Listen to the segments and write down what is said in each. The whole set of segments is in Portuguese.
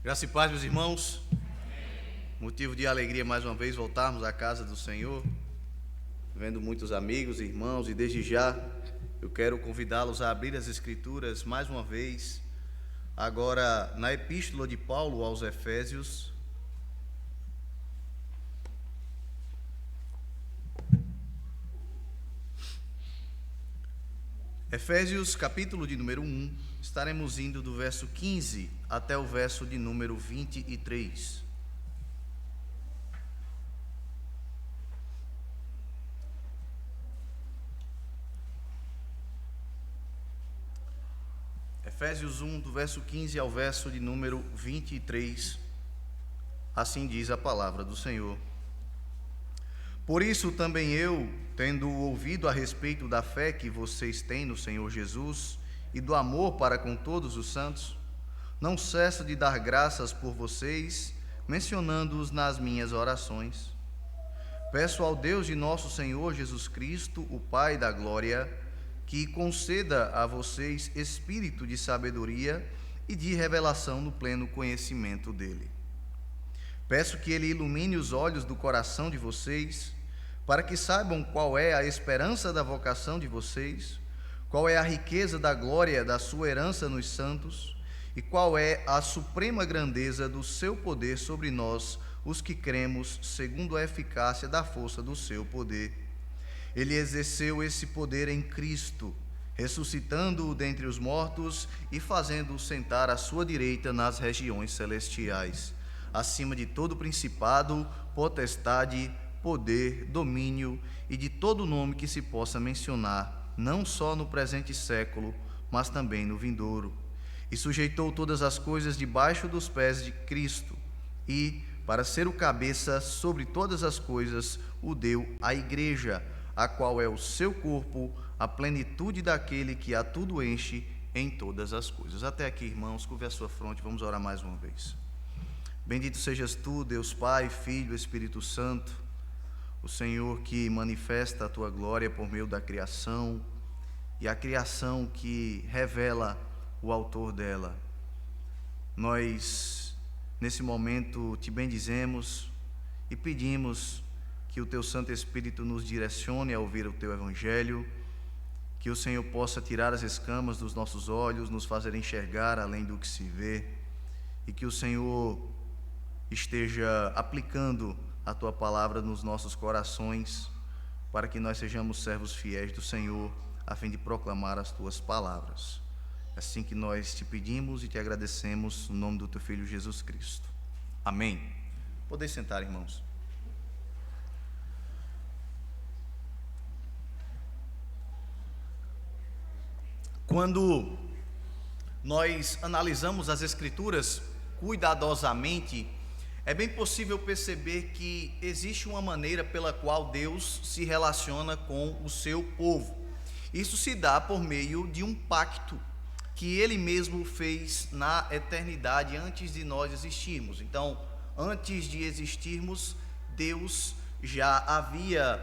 Graça e paz, meus irmãos. Motivo de alegria mais uma vez voltarmos à casa do Senhor, vendo muitos amigos, irmãos, e desde já eu quero convidá-los a abrir as Escrituras mais uma vez, agora na Epístola de Paulo aos Efésios. Efésios, capítulo de número 1, estaremos indo do verso 15 até o verso de número 23. Efésios 1, do verso 15 ao verso de número 23, assim diz a palavra do Senhor. Por isso também eu, tendo ouvido a respeito da fé que vocês têm no Senhor Jesus e do amor para com todos os santos, não cesso de dar graças por vocês, mencionando-os nas minhas orações. Peço ao Deus de nosso Senhor Jesus Cristo, o Pai da glória, que conceda a vocês espírito de sabedoria e de revelação no pleno conhecimento dele. Peço que ele ilumine os olhos do coração de vocês, para que saibam qual é a esperança da vocação de vocês, qual é a riqueza da glória da sua herança nos santos, e qual é a suprema grandeza do seu poder sobre nós, os que cremos, segundo a eficácia da força do seu poder. Ele exerceu esse poder em Cristo, ressuscitando-o dentre os mortos e fazendo-o sentar à sua direita nas regiões celestiais, acima de todo principado, potestade, poder, domínio e de todo nome que se possa mencionar, não só no presente século, mas também no vindouro. E sujeitou todas as coisas debaixo dos pés de Cristo, e, para ser o cabeça sobre todas as coisas, o deu à igreja, a qual é o seu corpo, a plenitude daquele que a tudo enche em todas as coisas. Até aqui, irmãos, curve a sua fronte, vamos orar mais uma vez. Bendito sejas tu, Deus Pai, Filho, Espírito Santo, o Senhor que manifesta a tua glória por meio da criação, e a criação que revela o autor dela. Nós, nesse momento, te bendizemos e pedimos que o teu Santo Espírito nos direcione a ouvir o teu Evangelho, que o Senhor possa tirar as escamas dos nossos olhos, nos fazer enxergar além do que se vê, e que o Senhor esteja aplicando a tua palavra nos nossos corações, para que nós sejamos servos fiéis do Senhor, a fim de proclamar as tuas palavras. Assim que nós te pedimos e te agradecemos, no nome do teu Filho Jesus Cristo. Amém. Podem sentar, irmãos. Quando nós analisamos as Escrituras cuidadosamente, é bem possível perceber que existe uma maneira pela qual Deus se relaciona com o seu povo. Isso se dá por meio de um pacto que Ele mesmo fez na eternidade antes de nós existirmos. Então, antes de existirmos, Deus já havia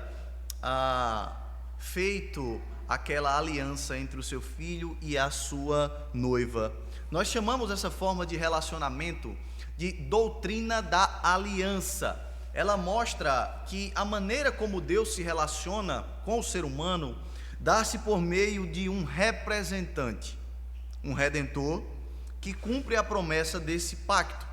feito aquela aliança entre o seu filho e a sua noiva. Nós chamamos essa forma de relacionamento de doutrina da aliança. Ela mostra que a maneira como Deus se relaciona com o ser humano dá-se por meio de um representante, um redentor, que cumpre a promessa desse pacto.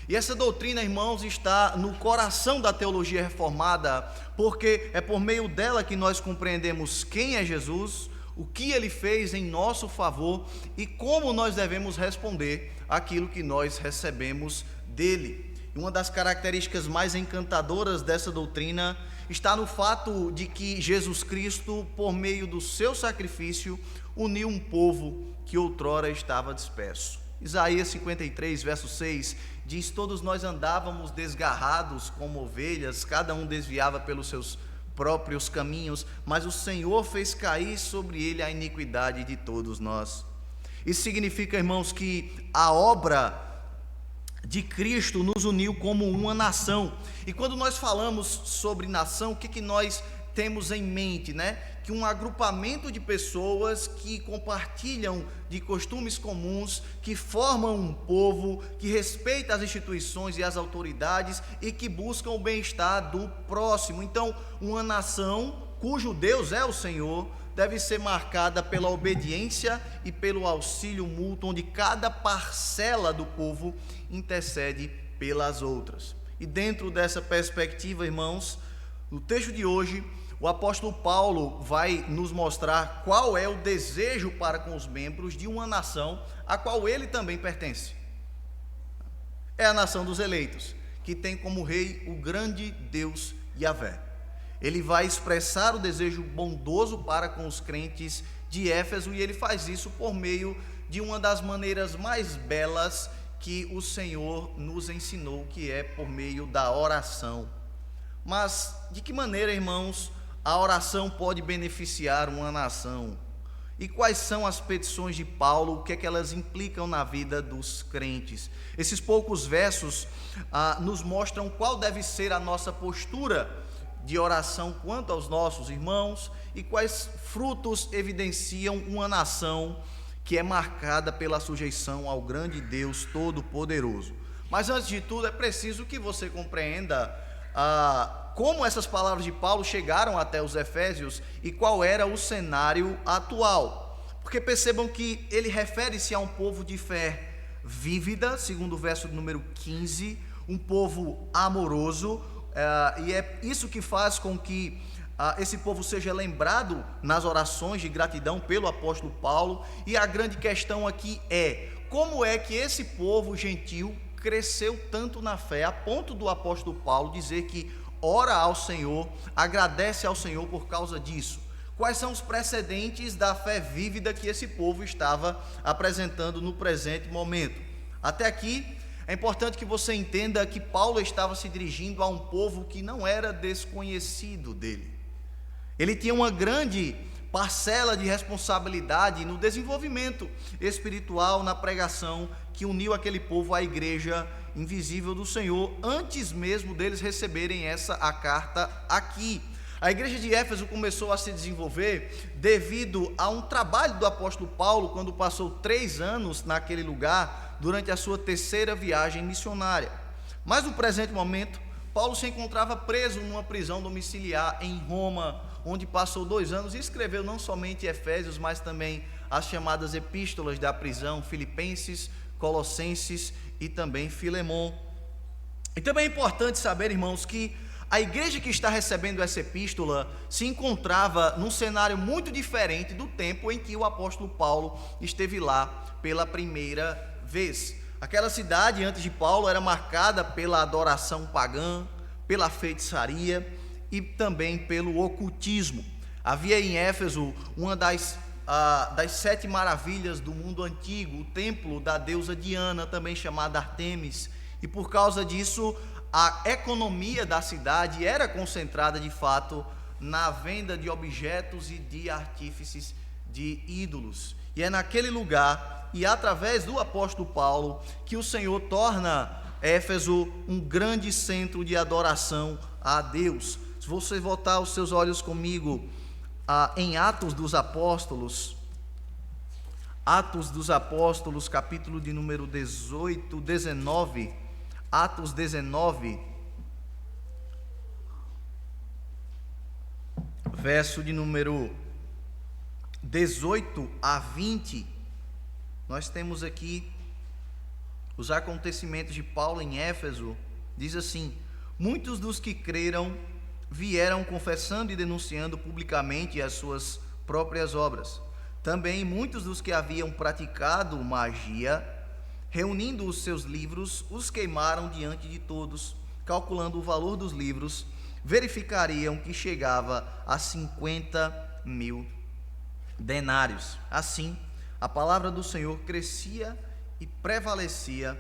E essa doutrina, irmãos, está no coração da teologia reformada, porque é por meio dela que nós compreendemos quem é Jesus, o que ele fez em nosso favor e como nós devemos responder àquilo que nós recebemos dele. E uma das características mais encantadoras dessa doutrina está no fato de que Jesus Cristo, por meio do seu sacrifício, uniu um povo que outrora estava disperso. Isaías 53, verso 6, diz: todos nós andávamos desgarrados como ovelhas, cada um desviava pelos seus próprios caminhos, mas o Senhor fez cair sobre ele a iniquidade de todos nós. Isso significa, irmãos, que a obra de Cristo nos uniu como uma nação. E quando nós falamos sobre nação, o que nós temos em mente, né? que um agrupamento de pessoas que compartilham de costumes comuns, que formam um povo, que respeita as instituições e as autoridades e que buscam o bem-estar do próximo. Então, uma nação cujo Deus é o Senhor deve ser marcada pela obediência e pelo auxílio mútuo, onde cada parcela do povo intercede pelas outras. E dentro dessa perspectiva, irmãos, no texto de hoje, o apóstolo Paulo vai nos mostrar qual é o desejo para com os membros de uma nação a qual ele também pertence. É a nação dos eleitos, que tem como rei o grande Deus Yahvé. Ele vai expressar o desejo bondoso para com os crentes de Éfeso, e ele faz isso por meio de uma das maneiras mais belas que o Senhor nos ensinou, que é por meio da oração. Mas de que maneira, irmãos, a oração pode beneficiar uma nação? E quais são as petições de Paulo, o que é que elas implicam na vida dos crentes? Esses poucos versos nos mostram qual deve ser a nossa postura de oração quanto aos nossos irmãos e quais frutos evidenciam uma nação que é marcada pela sujeição ao grande Deus Todo-Poderoso. Mas antes de tudo é preciso que você compreenda como essas palavras de Paulo chegaram até os Efésios e qual era o cenário atual. Porque percebam que ele refere-se a um povo de fé vívida, segundo o verso número 15, um povo amoroso, e é isso que faz com que esse povo seja lembrado nas orações de gratidão pelo apóstolo Paulo. E a grande questão aqui é: como é que esse povo gentil cresceu tanto na fé, a ponto do apóstolo Paulo dizer que ora ao Senhor, agradece ao Senhor por causa disso? Quais são os precedentes da fé vívida que esse povo estava apresentando no presente momento? Até aqui, é importante que você entenda que Paulo estava se dirigindo a um povo que não era desconhecido dele. Ele tinha uma grande parcela de responsabilidade no desenvolvimento espiritual, na pregação que uniu aquele povo à igreja invisível do Senhor, antes mesmo deles receberem a carta aqui. A igreja de Éfeso começou a se desenvolver devido a um trabalho do apóstolo Paulo, quando passou 3 anos naquele lugar, durante a sua 3ª viagem missionária. Mas no presente momento, Paulo se encontrava preso numa prisão domiciliar em Roma, onde passou 2 anos e escreveu não somente Efésios, mas também as chamadas epístolas da prisão, Filipenses, Colossenses e também Filemon. E também é importante saber, irmãos, que a igreja que está recebendo essa epístola se encontrava num cenário muito diferente do tempo em que o apóstolo Paulo esteve lá pela primeira vez. Aquela cidade, antes de Paulo, era marcada pela adoração pagã, pela feitiçaria e também pelo ocultismo. Havia em Éfeso uma das 7 maravilhas do mundo antigo, o templo da deusa Diana, também chamada Artemis, e por causa disso a economia da cidade era concentrada de fato na venda de objetos e de artífices de ídolos. E é naquele lugar e através do apóstolo Paulo que o Senhor torna Éfeso um grande centro de adoração a Deus. Se você voltar os seus olhos comigo em Atos dos Apóstolos, capítulo de número 19, Atos 19, verso de número 18 a 20, nós temos aqui os acontecimentos de Paulo em Éfeso. Diz assim: muitos dos que creram vieram confessando e denunciando publicamente as suas próprias obras. Também muitos dos que haviam praticado magia, reunindo os seus livros, os queimaram diante de todos. Calculando o valor dos livros, verificariam que chegava a 50.000 denários. Assim, a palavra do Senhor crescia e prevalecia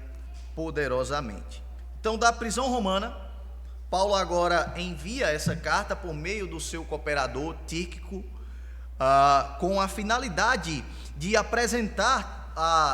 poderosamente. Então, da prisão romana, Paulo agora envia essa carta por meio do seu cooperador Tíquico, com a finalidade de apresentar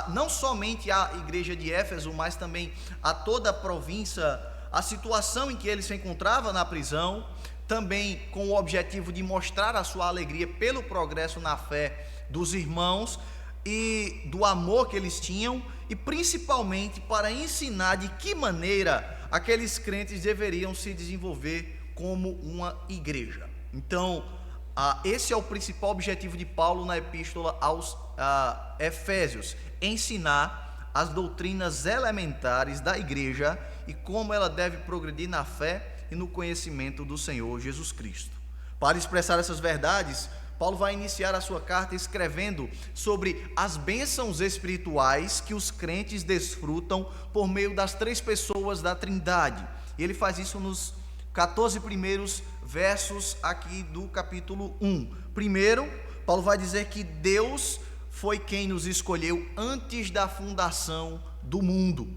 não somente à igreja de Éfeso, mas também a toda a província, a situação em que ele se encontrava na prisão, também com o objetivo de mostrar a sua alegria pelo progresso na fé dos irmãos e do amor que eles tinham, e principalmente para ensinar de que maneira aqueles crentes deveriam se desenvolver como uma igreja. Então, esse é o principal objetivo de Paulo na epístola aos Efésios: ensinar as doutrinas elementares da igreja e como ela deve progredir na fé e no conhecimento do Senhor Jesus Cristo. Para expressar essas verdades, Paulo vai iniciar a sua carta escrevendo sobre as bênçãos espirituais que os crentes desfrutam por meio das três pessoas da Trindade. E ele faz isso nos 14 primeiros versos aqui do capítulo 1. Primeiro, Paulo vai dizer que Deus foi quem nos escolheu antes da fundação do mundo.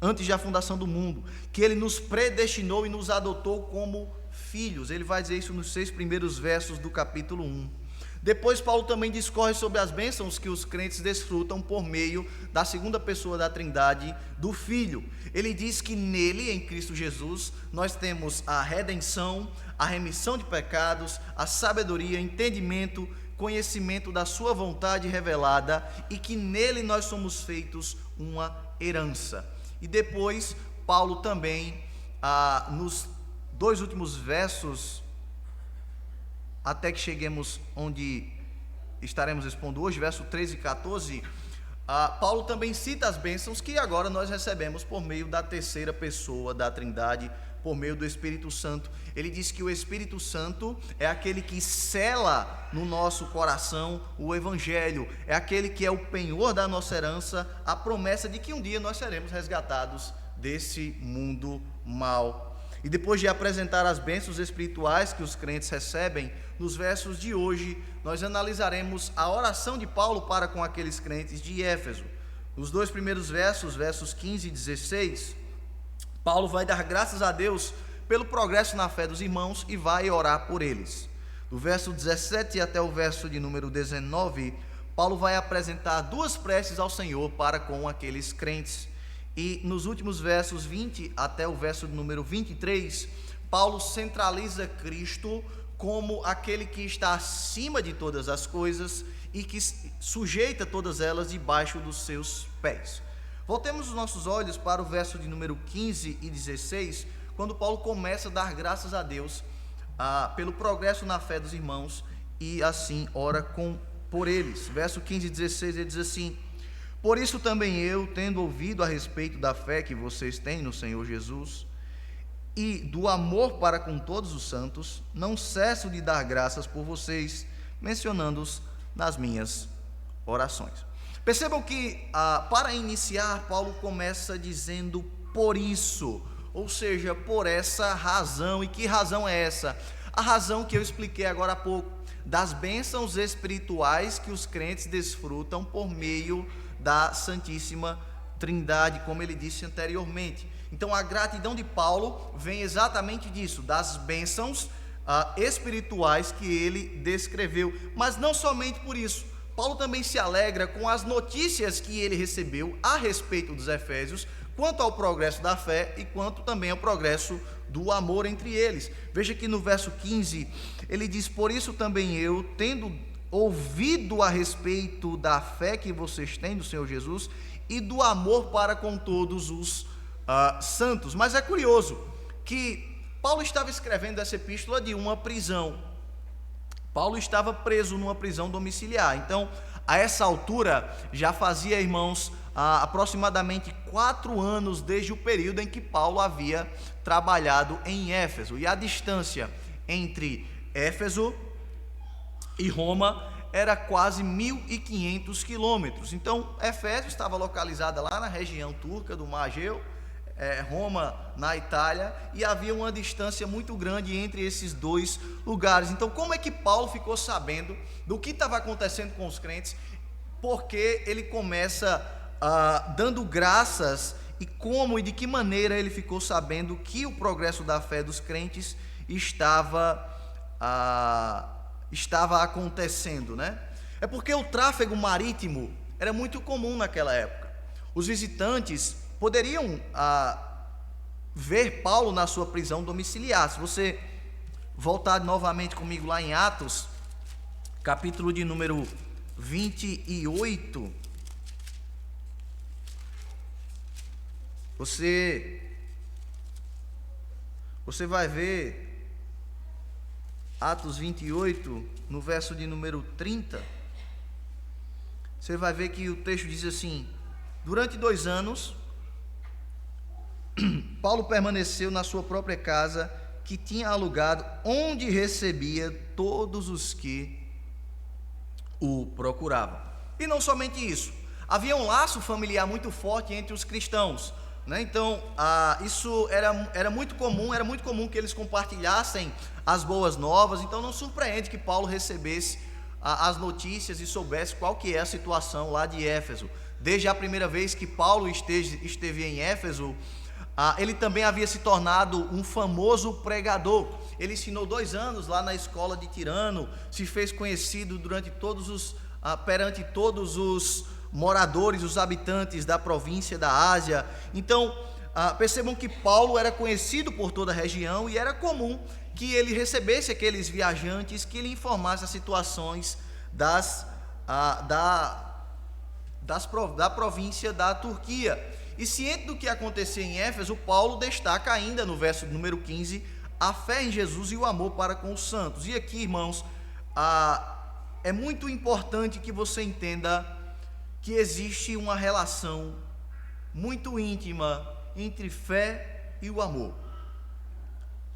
Antes da fundação do mundo, que ele nos predestinou e nos adotou como filhos. Ele vai dizer isso nos 6 primeiros versos do capítulo 1. Depois Paulo também discorre sobre as bênçãos que os crentes desfrutam por meio da segunda pessoa da Trindade, do Filho. Ele diz que nele, em Cristo Jesus, nós temos a redenção, a remissão de pecados, a sabedoria, entendimento, conhecimento da sua vontade revelada, e que nele nós somos feitos uma herança. E depois Paulo também, nos 2 últimos versos, até que cheguemos onde estaremos expondo hoje, verso 13 e 14, Paulo também cita as bênçãos que agora nós recebemos por meio da terceira pessoa da Trindade, por meio do Espírito Santo. Ele diz que o Espírito Santo é aquele que sela no nosso coração o Evangelho, é aquele que é o penhor da nossa herança, a promessa de que um dia nós seremos resgatados desse mundo mau. E depois de apresentar as bênçãos espirituais que os crentes recebem, nos versos de hoje, nós analisaremos a oração de Paulo para com aqueles crentes de Éfeso. Nos 2 primeiros versos, versos 15 e 16, Paulo vai dar graças a Deus pelo progresso na fé dos irmãos e vai orar por eles. Do verso 17 até o verso de número 19, Paulo vai apresentar 2 preces ao Senhor para com aqueles crentes. E nos últimos versos 20 até o verso número 23, Paulo centraliza Cristo como aquele que está acima de todas as coisas e que sujeita todas elas debaixo dos seus pés. Voltemos os nossos olhos para o verso de número 15 e 16, quando Paulo começa a dar graças a Deus pelo progresso na fé dos irmãos e assim ora por eles. Verso 15 e 16 ele diz assim: por isso também eu, tendo ouvido a respeito da fé que vocês têm no Senhor Jesus e do amor para com todos os santos, não cesso de dar graças por vocês, mencionando-os nas minhas orações. Percebam que, para iniciar, Paulo começa dizendo por isso, ou seja, por essa razão. E que razão é essa? A razão que eu expliquei agora há pouco, das bênçãos espirituais que os crentes desfrutam por meio da Santíssima Trindade, como ele disse anteriormente. Então a gratidão de Paulo vem exatamente disso, das bênçãos espirituais que ele descreveu. Mas não somente por isso, Paulo também se alegra com as notícias que ele recebeu a respeito dos efésios, quanto ao progresso da fé e quanto também ao progresso do amor entre eles. Veja que no verso 15, ele diz: por isso também eu, tendo ouvido a respeito da fé que vocês têm do Senhor Jesus e do amor para com todos os santos. Mas é curioso que Paulo estava escrevendo essa epístola de uma prisão. Paulo estava preso numa prisão domiciliar. Então, a essa altura, já fazia, irmãos, aproximadamente 4 anos desde o período em que Paulo havia trabalhado em Éfeso. E a distância entre Éfeso e Roma era quase 1.500 quilômetros. Então, Éfeso estava localizada lá na região turca do Mar Egeu, Roma na Itália, e havia uma distância muito grande entre esses 2 lugares. Então, como é que Paulo ficou sabendo do que estava acontecendo com os crentes? Porque ele começa dando graças, e como e de que maneira ele ficou sabendo que o progresso da fé dos crentes estava acontecendo, né? É porque o tráfego marítimo era muito comum naquela época. Os visitantes poderiam ver Paulo na sua prisão domiciliar. Se você voltar novamente comigo lá em Atos, capítulo de número 28. Você vai ver Atos 28, no verso de número 30. Você vai ver que o texto diz assim: durante 2 anos, Paulo permaneceu na sua própria casa, que tinha alugado, onde recebia todos os que o procuravam. E não somente isso, havia um laço familiar muito forte entre os cristãos, né? Então, isso era muito comum que eles compartilhassem as boas novas. Então não surpreende que Paulo recebesse as notícias e soubesse qual que é a situação lá de Éfeso. Desde a primeira vez que Paulo esteve em Éfeso, ele também havia se tornado um famoso pregador. Ele ensinou 2 anos lá na escola de Tirano, se fez conhecido perante todos os moradores, os habitantes da província da Ásia. Então, percebam que Paulo era conhecido por toda a região, e era comum que ele recebesse aqueles viajantes, que ele informasse as situações da província da Turquia. E ciente do que acontecia em Éfeso, Paulo destaca ainda no verso número 15 a fé em Jesus e o amor para com os santos. E aqui, irmãos, é muito importante que você entenda que existe uma relação muito íntima entre fé e o amor.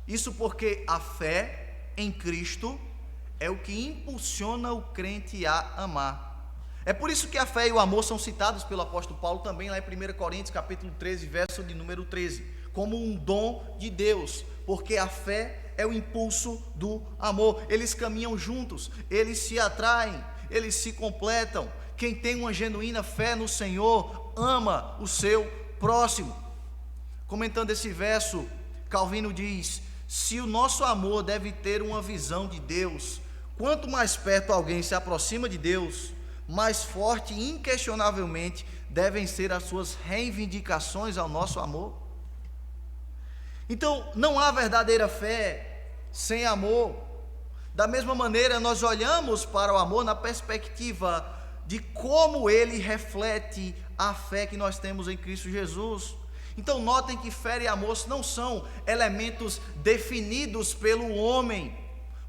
Isso porque a fé em Cristo é o que impulsiona o crente a amar. É por isso que a fé e o amor são citados pelo apóstolo Paulo também lá em 1 Coríntios capítulo 13, verso de número 13, como um dom de Deus, porque a fé é o impulso do amor. Eles caminham juntos, eles se atraem, eles se completam. Quem tem uma genuína fé no Senhor ama o seu próximo. Comentando esse verso, Calvino diz: se o nosso amor deve ter uma visão de Deus, quanto mais perto alguém se aproxima de Deus, mais forte e inquestionavelmente devem ser as suas reivindicações ao nosso amor. Então, não há verdadeira fé sem amor. Da mesma maneira, nós olhamos para o amor na perspectiva de como ele reflete a fé que nós temos em Cristo Jesus. Então, notem que fé e amor não são elementos definidos pelo homem.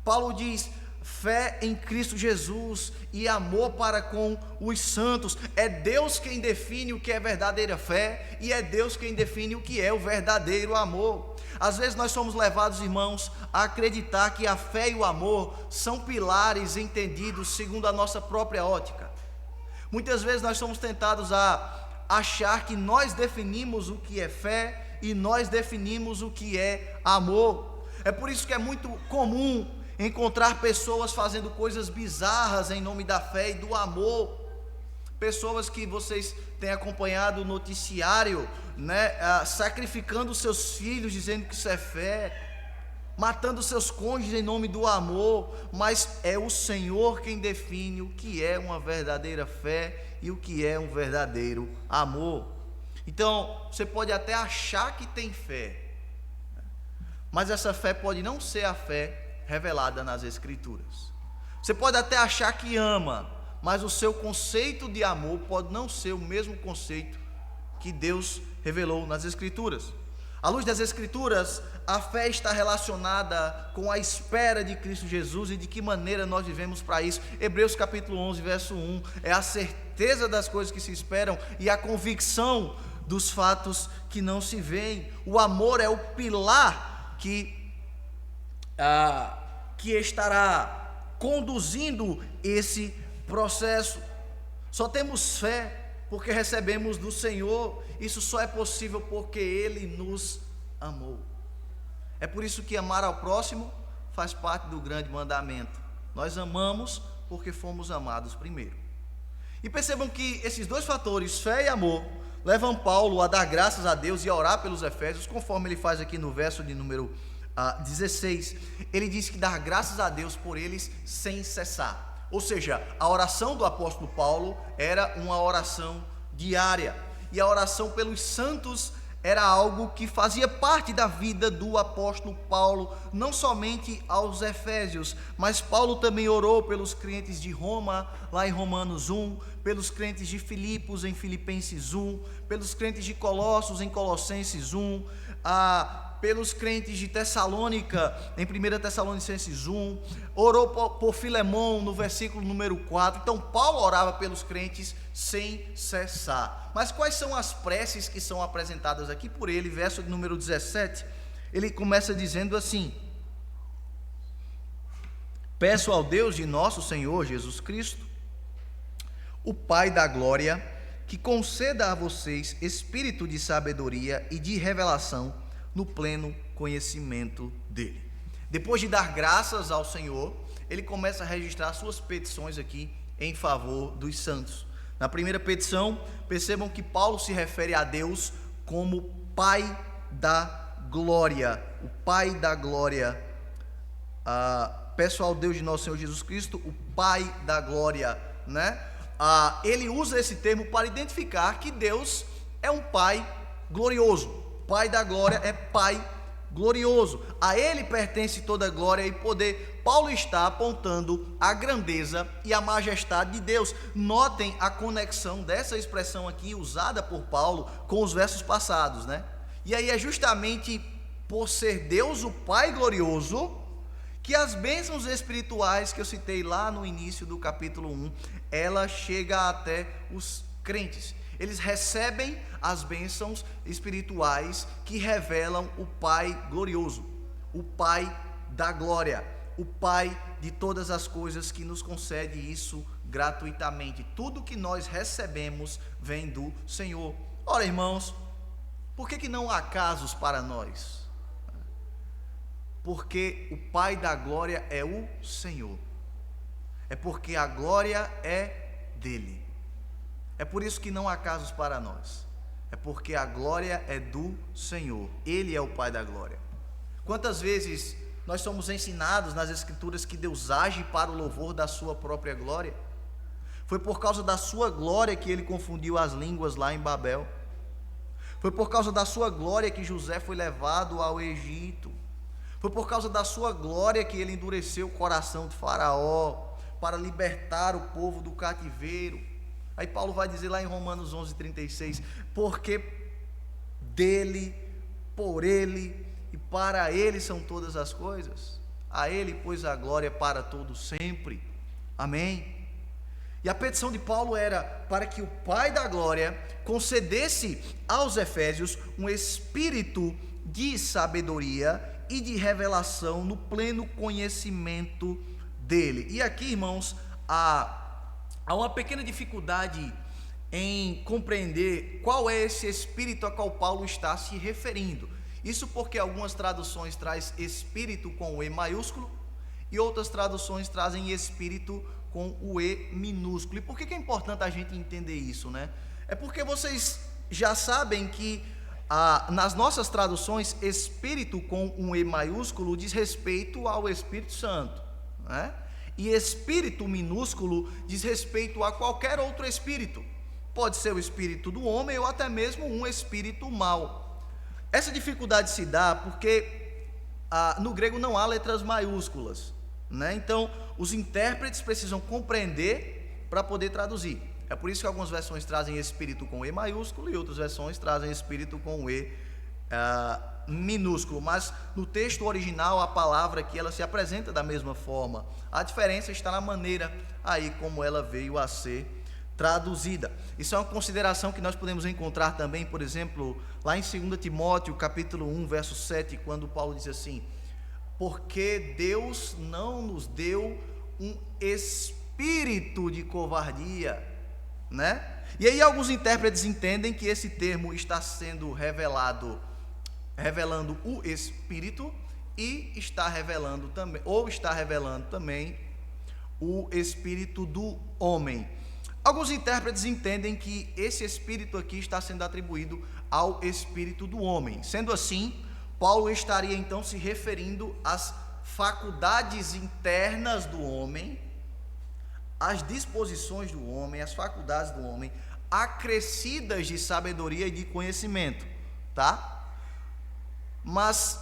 Paulo diz: fé em Cristo Jesus e amor para com os santos. É Deus quem define o que é verdadeira fé, e é Deus quem define o que é o verdadeiro amor. Às vezes nós somos levados, irmãos, a acreditar que a fé e o amor são pilares entendidos segundo a nossa própria ótica. Muitas vezes nós somos tentados a achar que nós definimos o que é fé e nós definimos o que é amor. É por isso que é muito comum encontrar pessoas fazendo coisas bizarras em nome da fé e do amor. Pessoas que vocês têm acompanhado o noticiário, né, sacrificando seus filhos, dizendo que isso é fé, matando seus cônjuges em nome do amor. Mas é o Senhor quem define o que é uma verdadeira fé e o que é um verdadeiro amor. Então, você pode até achar que tem fé, mas essa fé pode não ser a fé revelada nas Escrituras. Você pode até achar que ama, mas o seu conceito de amor pode não ser o mesmo conceito que Deus revelou nas Escrituras. À luz das Escrituras, a fé está relacionada com a espera de Cristo Jesus, e de que maneira nós vivemos para isso. Hebreus capítulo 11, verso 1, é a certeza das coisas que se esperam e a convicção dos fatos que não se veem. O amor é o pilar que estará conduzindo esse processo. Só temos fé porque recebemos do Senhor. Isso só é possível porque Ele nos amou. É por isso que amar ao próximo faz parte do grande mandamento. Nós amamos porque fomos amados primeiro. E percebam que esses 2 fatores, fé e amor, levam Paulo a dar graças a Deus e a orar pelos Efésios, conforme ele faz aqui no verso de número 16. Ele diz que dar graças a Deus por eles sem cessar. Ou seja, a oração do apóstolo Paulo era uma oração diária, e a oração pelos santos era algo que fazia parte da vida do apóstolo Paulo, não somente aos Efésios, mas Paulo também orou pelos crentes de Roma, lá em Romanos 1, pelos crentes de Filipos, em Filipenses 1, pelos crentes de Colossos, em Colossenses 1, pelos crentes de Tessalônica, em 1 Tessalonicenses 1, orou por Filemão, no versículo número 4. Então, Paulo orava pelos crentes sem cessar. Mas quais são as preces que são apresentadas aqui por ele? Verso número 17, ele começa dizendo assim: peço ao Deus de nosso Senhor Jesus Cristo, o Pai da glória, que conceda a vocês espírito de sabedoria e de revelação no pleno conhecimento dele. Depois de dar graças ao Senhor, ele começa a registrar suas petições aqui em favor dos santos. Na primeira petição, percebam que Paulo se refere a Deus como Pai da glória. O Pai da glória. Peço ao Deus de nosso Senhor Jesus Cristo, o Pai da glória, né? Ele usa esse termo para identificar que Deus é um Pai glorioso. Pai da glória é Pai glorioso. A Ele pertence toda a glória e poder. Paulo está apontando a grandeza e a majestade de Deus. Notem a conexão dessa expressão aqui usada por Paulo com os versos passados, né? E aí é justamente por ser Deus o Pai glorioso que as bênçãos espirituais que eu citei lá no início do capítulo 1, ela chega até os crentes. Eles recebem as bênçãos espirituais que revelam o Pai glorioso, o Pai da glória, o Pai de todas as coisas, que nos concede isso gratuitamente. Tudo que nós recebemos vem do Senhor. Ora, irmãos, por que não há casos para nós? Porque o Pai da glória é o Senhor. É porque a glória é dele. É por isso que não há casos para nós. É porque a glória é do Senhor. Ele é o Pai da glória. Quantas vezes nós somos ensinados nas Escrituras que Deus age para o louvor da sua própria glória? Foi por causa da sua glória que ele confundiu as línguas lá em Babel. Foi por causa da sua glória que José foi levado ao Egito. Foi por causa da sua glória que ele endureceu o coração de Faraó para libertar o povo do cativeiro. Aí Paulo vai dizer lá em Romanos 11:36, porque dele, por ele e para ele são todas as coisas. A ele, pois, a glória para todos sempre. Amém? E a petição de Paulo era para que o Pai da glória concedesse aos Efésios um espírito de sabedoria e de revelação no pleno conhecimento dele. E aqui, irmãos, há uma pequena dificuldade em compreender qual é esse espírito a qual Paulo está se referindo. Isso porque algumas traduções trazem espírito com o E maiúsculo e outras traduções trazem espírito com o E minúsculo. E por que é importante a gente entender isso, né? É porque vocês já sabem que nas nossas traduções, espírito com um E maiúsculo diz respeito ao Espírito Santo, né? E espírito minúsculo diz respeito a qualquer outro espírito. Pode ser o espírito do homem ou até mesmo um espírito mau. Essa dificuldade se dá porque no grego não há letras maiúsculas, né? Então, os intérpretes precisam compreender para poder traduzir. É por isso que algumas versões trazem espírito com E maiúsculo e outras versões trazem espírito com E minúsculo, mas no texto original a palavra aqui ela se apresenta da mesma forma. A diferença está na maneira aí como ela veio a ser traduzida. Isso é uma consideração que nós podemos encontrar também, por exemplo, lá em 2 Timóteo, capítulo 1, verso 7, quando Paulo diz assim: porque Deus não nos deu um espírito de covardia, né? E aí alguns intérpretes entendem que esse termo está sendo revelando o Espírito e está revelando também, ou está revelando também o Espírito do homem. Alguns intérpretes entendem que esse Espírito aqui está sendo atribuído ao Espírito do homem. Sendo assim, Paulo estaria então se referindo às faculdades internas do homem, às disposições do homem, às faculdades do homem, acrescidas de sabedoria e de conhecimento. tá? Mas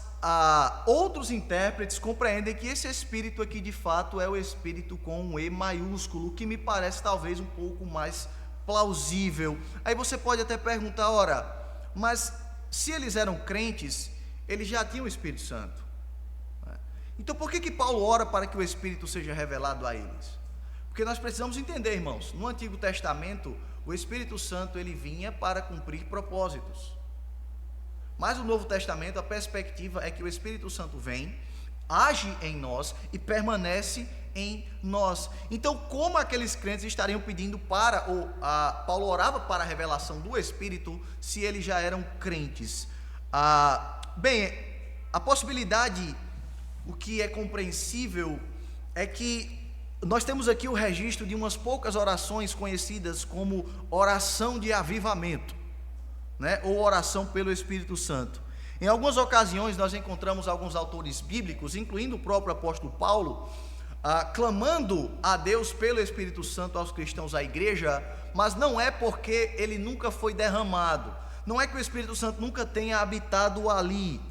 outros intérpretes compreendem que esse Espírito aqui de fato é o Espírito com um E maiúsculo, o que me parece talvez um pouco mais plausível. Aí você pode até perguntar, ora, mas se eles eram crentes, eles já tinham o Espírito Santo. Então por que Paulo ora para que o Espírito seja revelado a eles? Porque nós precisamos entender, irmãos, no Antigo Testamento, o Espírito Santo ele vinha para cumprir propósitos. Mas no Novo Testamento, a perspectiva é que o Espírito Santo vem, age em nós e permanece em nós. Então, como aqueles crentes estariam pedindo Paulo orava para a revelação do Espírito, se eles já eram crentes? Bem, a possibilidade, o que é compreensível, é que nós temos aqui o registro de umas poucas orações conhecidas como oração de avivamento, né? Ou oração pelo Espírito Santo. Em algumas ocasiões nós encontramos alguns autores bíblicos, incluindo o próprio apóstolo Paulo, clamando a Deus pelo Espírito Santo aos cristãos, à igreja, mas não é porque ele nunca foi derramado, não é que o Espírito Santo nunca tenha habitado ali,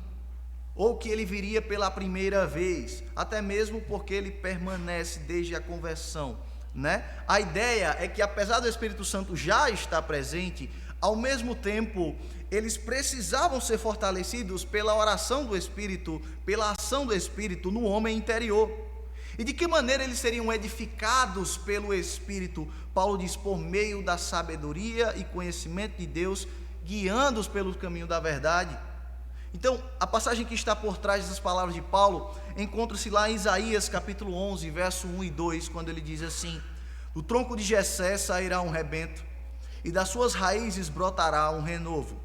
ou que ele viria pela primeira vez, até mesmo porque ele permanece desde a conversão, né? A ideia é que apesar do Espírito Santo já estar presente, ao mesmo tempo, eles precisavam ser fortalecidos pela oração do Espírito, pela ação do Espírito no homem interior. E de que maneira eles seriam edificados pelo Espírito? Paulo diz, por meio da sabedoria e conhecimento de Deus, guiando-os pelo caminho da verdade. Então, a passagem que está por trás dessas palavras de Paulo, encontra-se lá em Isaías capítulo 11, verso 1 e 2, quando ele diz assim: do tronco de Jessé sairá um rebento, e das suas raízes brotará um renovo.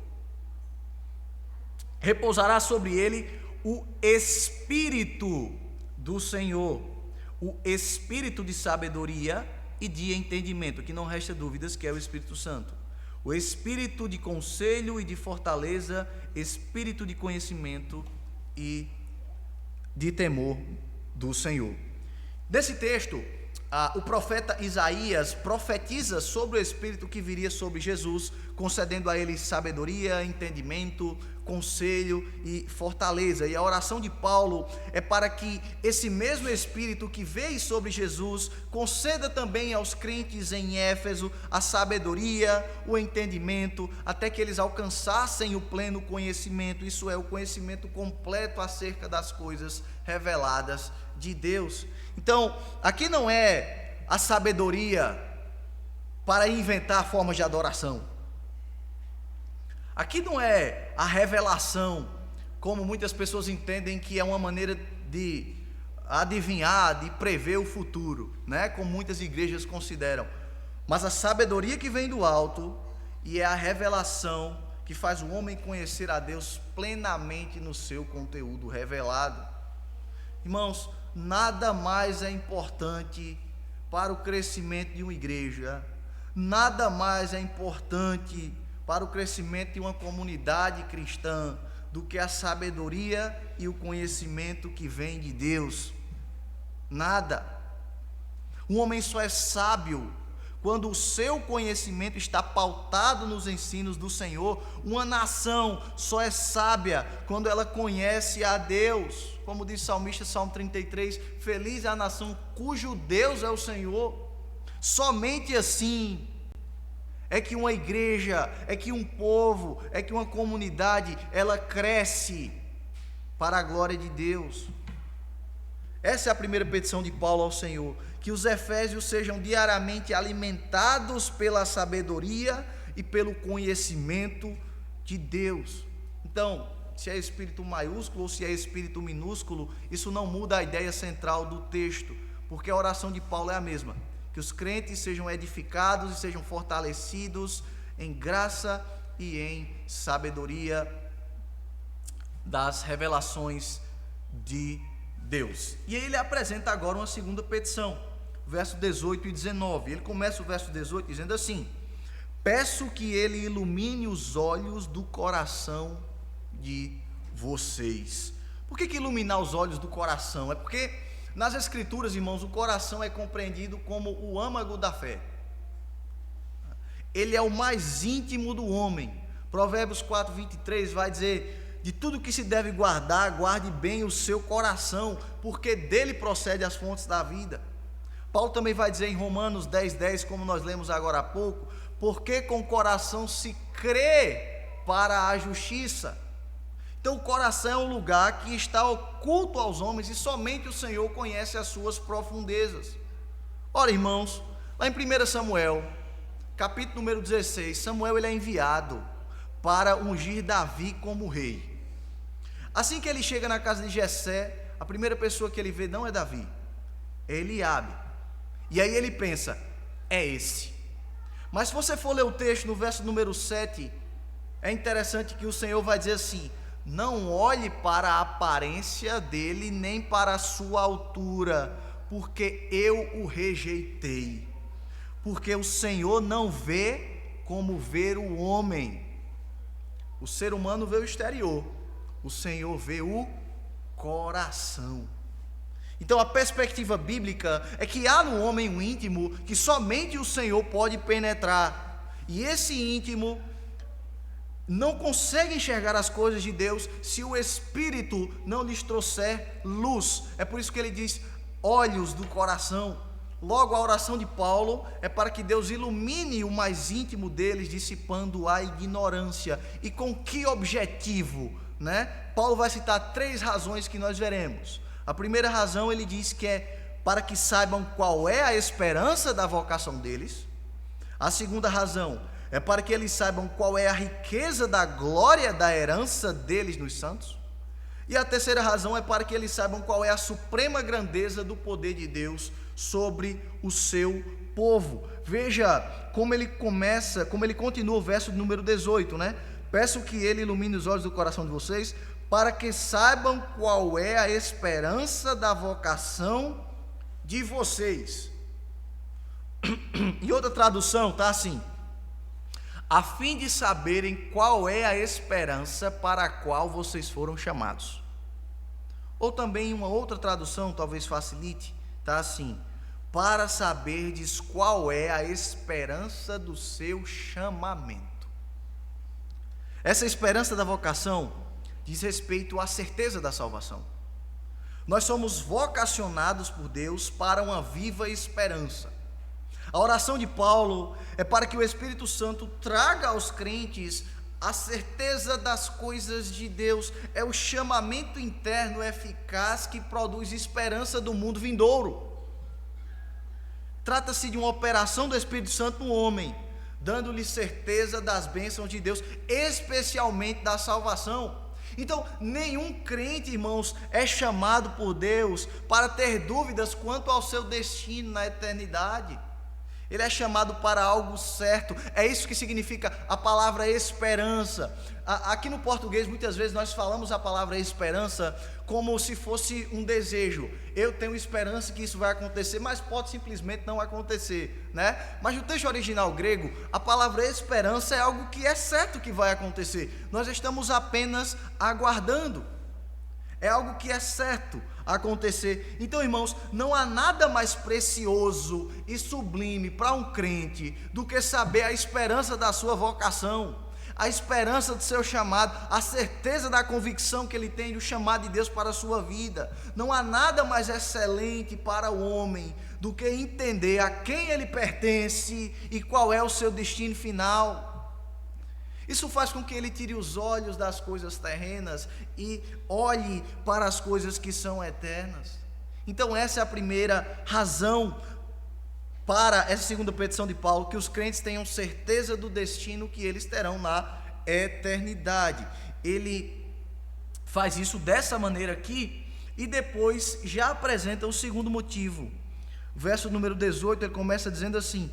Repousará sobre ele o Espírito do Senhor, o Espírito de sabedoria e de entendimento, que não resta dúvidas que é o Espírito Santo. O Espírito de conselho e de fortaleza, Espírito de conhecimento e de temor do Senhor. Desse texto, o profeta Isaías profetiza sobre o Espírito que viria sobre Jesus, concedendo a ele sabedoria, entendimento, conselho e fortaleza. E a oração de Paulo é para que esse mesmo Espírito que veio sobre Jesus conceda também aos crentes em Éfeso a sabedoria, o entendimento, até que eles alcançassem o pleno conhecimento, isso é, o conhecimento completo acerca das coisas reveladas de Deus. Então, aqui não é a sabedoria para inventar formas de adoração. Aqui não é a revelação, como muitas pessoas entendem que é uma maneira de adivinhar, de prever o futuro, né? Como muitas igrejas consideram. Mas a sabedoria que vem do alto e é a revelação que faz o homem conhecer a Deus plenamente no seu conteúdo revelado. Irmãos, nada mais é importante para o crescimento de uma igreja, nada mais é importante para o crescimento de uma comunidade cristã do que a sabedoria e o conhecimento que vem de Deus. Nada. Um homem só é sábio quando o seu conhecimento está pautado nos ensinos do Senhor. Uma nação só é sábia quando ela conhece a Deus. Como diz o salmista, Salmo 33, feliz é a nação cujo Deus é o Senhor. Somente assim é que uma igreja, é que um povo, é que uma comunidade, ela cresce para a glória de Deus. Essa é a primeira petição de Paulo ao Senhor, que os efésios sejam diariamente alimentados pela sabedoria e pelo conhecimento de Deus. Então, se é Espírito maiúsculo ou se é Espírito minúsculo, isso não muda a ideia central do texto, porque a oração de Paulo é a mesma, que os crentes sejam edificados e sejam fortalecidos em graça e em sabedoria das revelações de Deus. E ele apresenta agora uma segunda petição, verso 18 e 19. Ele começa o verso 18 dizendo assim: peço que ele ilumine os olhos do coração de vocês. Por que iluminar os olhos do coração? É porque nas Escrituras, irmãos, o coração é compreendido como o âmago da fé. Ele é o mais íntimo do homem, Provérbios 4, 23 vai dizer: de tudo que se deve guardar, guarde bem o seu coração, porque dele procede as fontes da vida. Paulo também vai dizer em Romanos 10, 10, como nós lemos agora há pouco: porque com o coração se crê para a justiça. Então o coração é um lugar que está oculto aos homens e somente o Senhor conhece as suas profundezas. Ora, irmãos, lá em 1 Samuel, capítulo número 16, Samuel ele é enviado para ungir Davi como rei. Assim que ele chega na casa de Jessé, a primeira pessoa que ele vê não é Davi, é Eliabe. E aí ele pensa: é esse. Mas se você for ler o texto no verso número 7, é interessante que o Senhor vai dizer assim: não olhe para a aparência dele, nem para a sua altura, porque eu o rejeitei. Porque o Senhor não vê como vê o homem. O ser humano vê o exterior, o Senhor vê o coração. Então a perspectiva bíblica é que há no homem um íntimo que somente o Senhor pode penetrar. E esse íntimo não consegue enxergar as coisas de Deus se o Espírito não lhes trouxer luz. É por isso que ele diz: olhos do coração. Logo, a oração de Paulo é para que Deus ilumine o mais íntimo deles, dissipando a ignorância. E com que objetivo, né? Paulo vai citar 3 razões que nós veremos. A primeira razão, ele diz que é para que saibam qual é a esperança da vocação deles. A segunda razão é para que eles saibam qual é a riqueza da glória da herança deles nos santos. E a terceira razão é para que eles saibam qual é a suprema grandeza do poder de Deus sobre o seu povo. Veja como ele começa, como ele continua o verso número 18, né? Peço que ele ilumine os olhos do coração de vocês, para que saibam qual é a esperança da vocação de vocês. Em outra tradução está assim: a fim de saberem qual é a esperança para a qual vocês foram chamados. Ou também uma outra tradução, talvez facilite, está assim: para saberdes qual é a esperança do seu chamamento. Essa esperança da vocação diz respeito à certeza da salvação. Nós somos vocacionados por Deus para uma viva esperança. A oração de Paulo é para que o Espírito Santo traga aos crentes a certeza das coisas de Deus. É o chamamento interno eficaz que produz esperança do mundo vindouro. Trata-se de uma operação do Espírito Santo no homem, dando-lhe certeza das bênçãos de Deus, especialmente da salvação. Então, nenhum crente, irmãos, é chamado por Deus para ter dúvidas quanto ao seu destino na eternidade. Ele é chamado para algo certo. É isso que significa a palavra esperança. Aqui no português, muitas vezes nós falamos a palavra esperança como se fosse um desejo. Eu tenho esperança que isso vai acontecer, mas pode simplesmente não acontecer, né? Mas no texto original grego, a palavra esperança é algo que é certo que vai acontecer. Nós estamos apenas aguardando. É algo que é certo acontecer. Então, irmãos, não há nada mais precioso e sublime para um crente do que saber a esperança da sua vocação, a esperança do seu chamado, a certeza da convicção que ele tem do chamado de Deus para a sua vida. Não há nada mais excelente para o homem do que entender a quem ele pertence e qual é o seu destino final. Isso faz com que ele tire os olhos das coisas terrenas e olhe para as coisas que são eternas. Então essa é a primeira razão para essa segunda petição de Paulo, que os crentes tenham certeza do destino que eles terão na eternidade. Ele faz isso dessa maneira aqui e depois já apresenta o segundo motivo. Verso número 18, ele começa dizendo assim: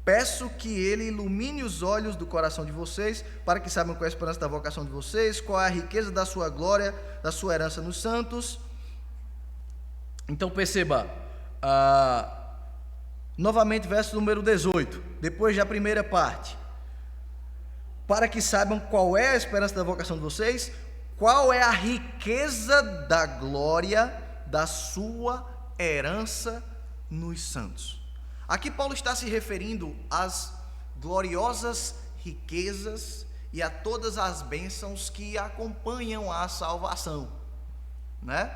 peço que ele ilumine os olhos do coração de vocês, para que saibam qual é a esperança da vocação de vocês, qual é a riqueza da sua glória, da sua herança nos santos. Então perceba, novamente verso número 18, depois da primeira parte: para que saibam qual é a esperança da vocação de vocês, qual é a riqueza da glória da sua herança nos santos. Aqui Paulo está se referindo às gloriosas riquezas e a todas as bênçãos que acompanham a salvação, né?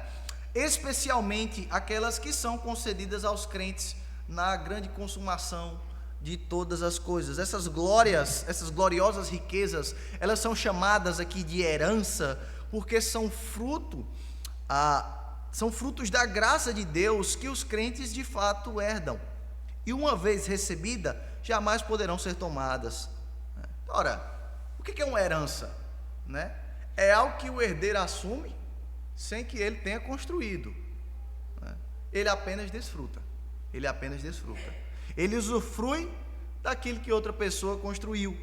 Especialmente aquelas que são concedidas aos crentes na grande consumação de todas as coisas. Essas glórias, essas gloriosas riquezas, elas são chamadas aqui de herança, porque são frutos da graça de Deus que os crentes de fato herdam. E uma vez recebida, jamais poderão ser tomadas. Ora, o que é uma herança? Né? É algo que o herdeiro assume sem que ele tenha construído. Né? Ele apenas desfruta. Ele usufrui daquilo que outra pessoa construiu.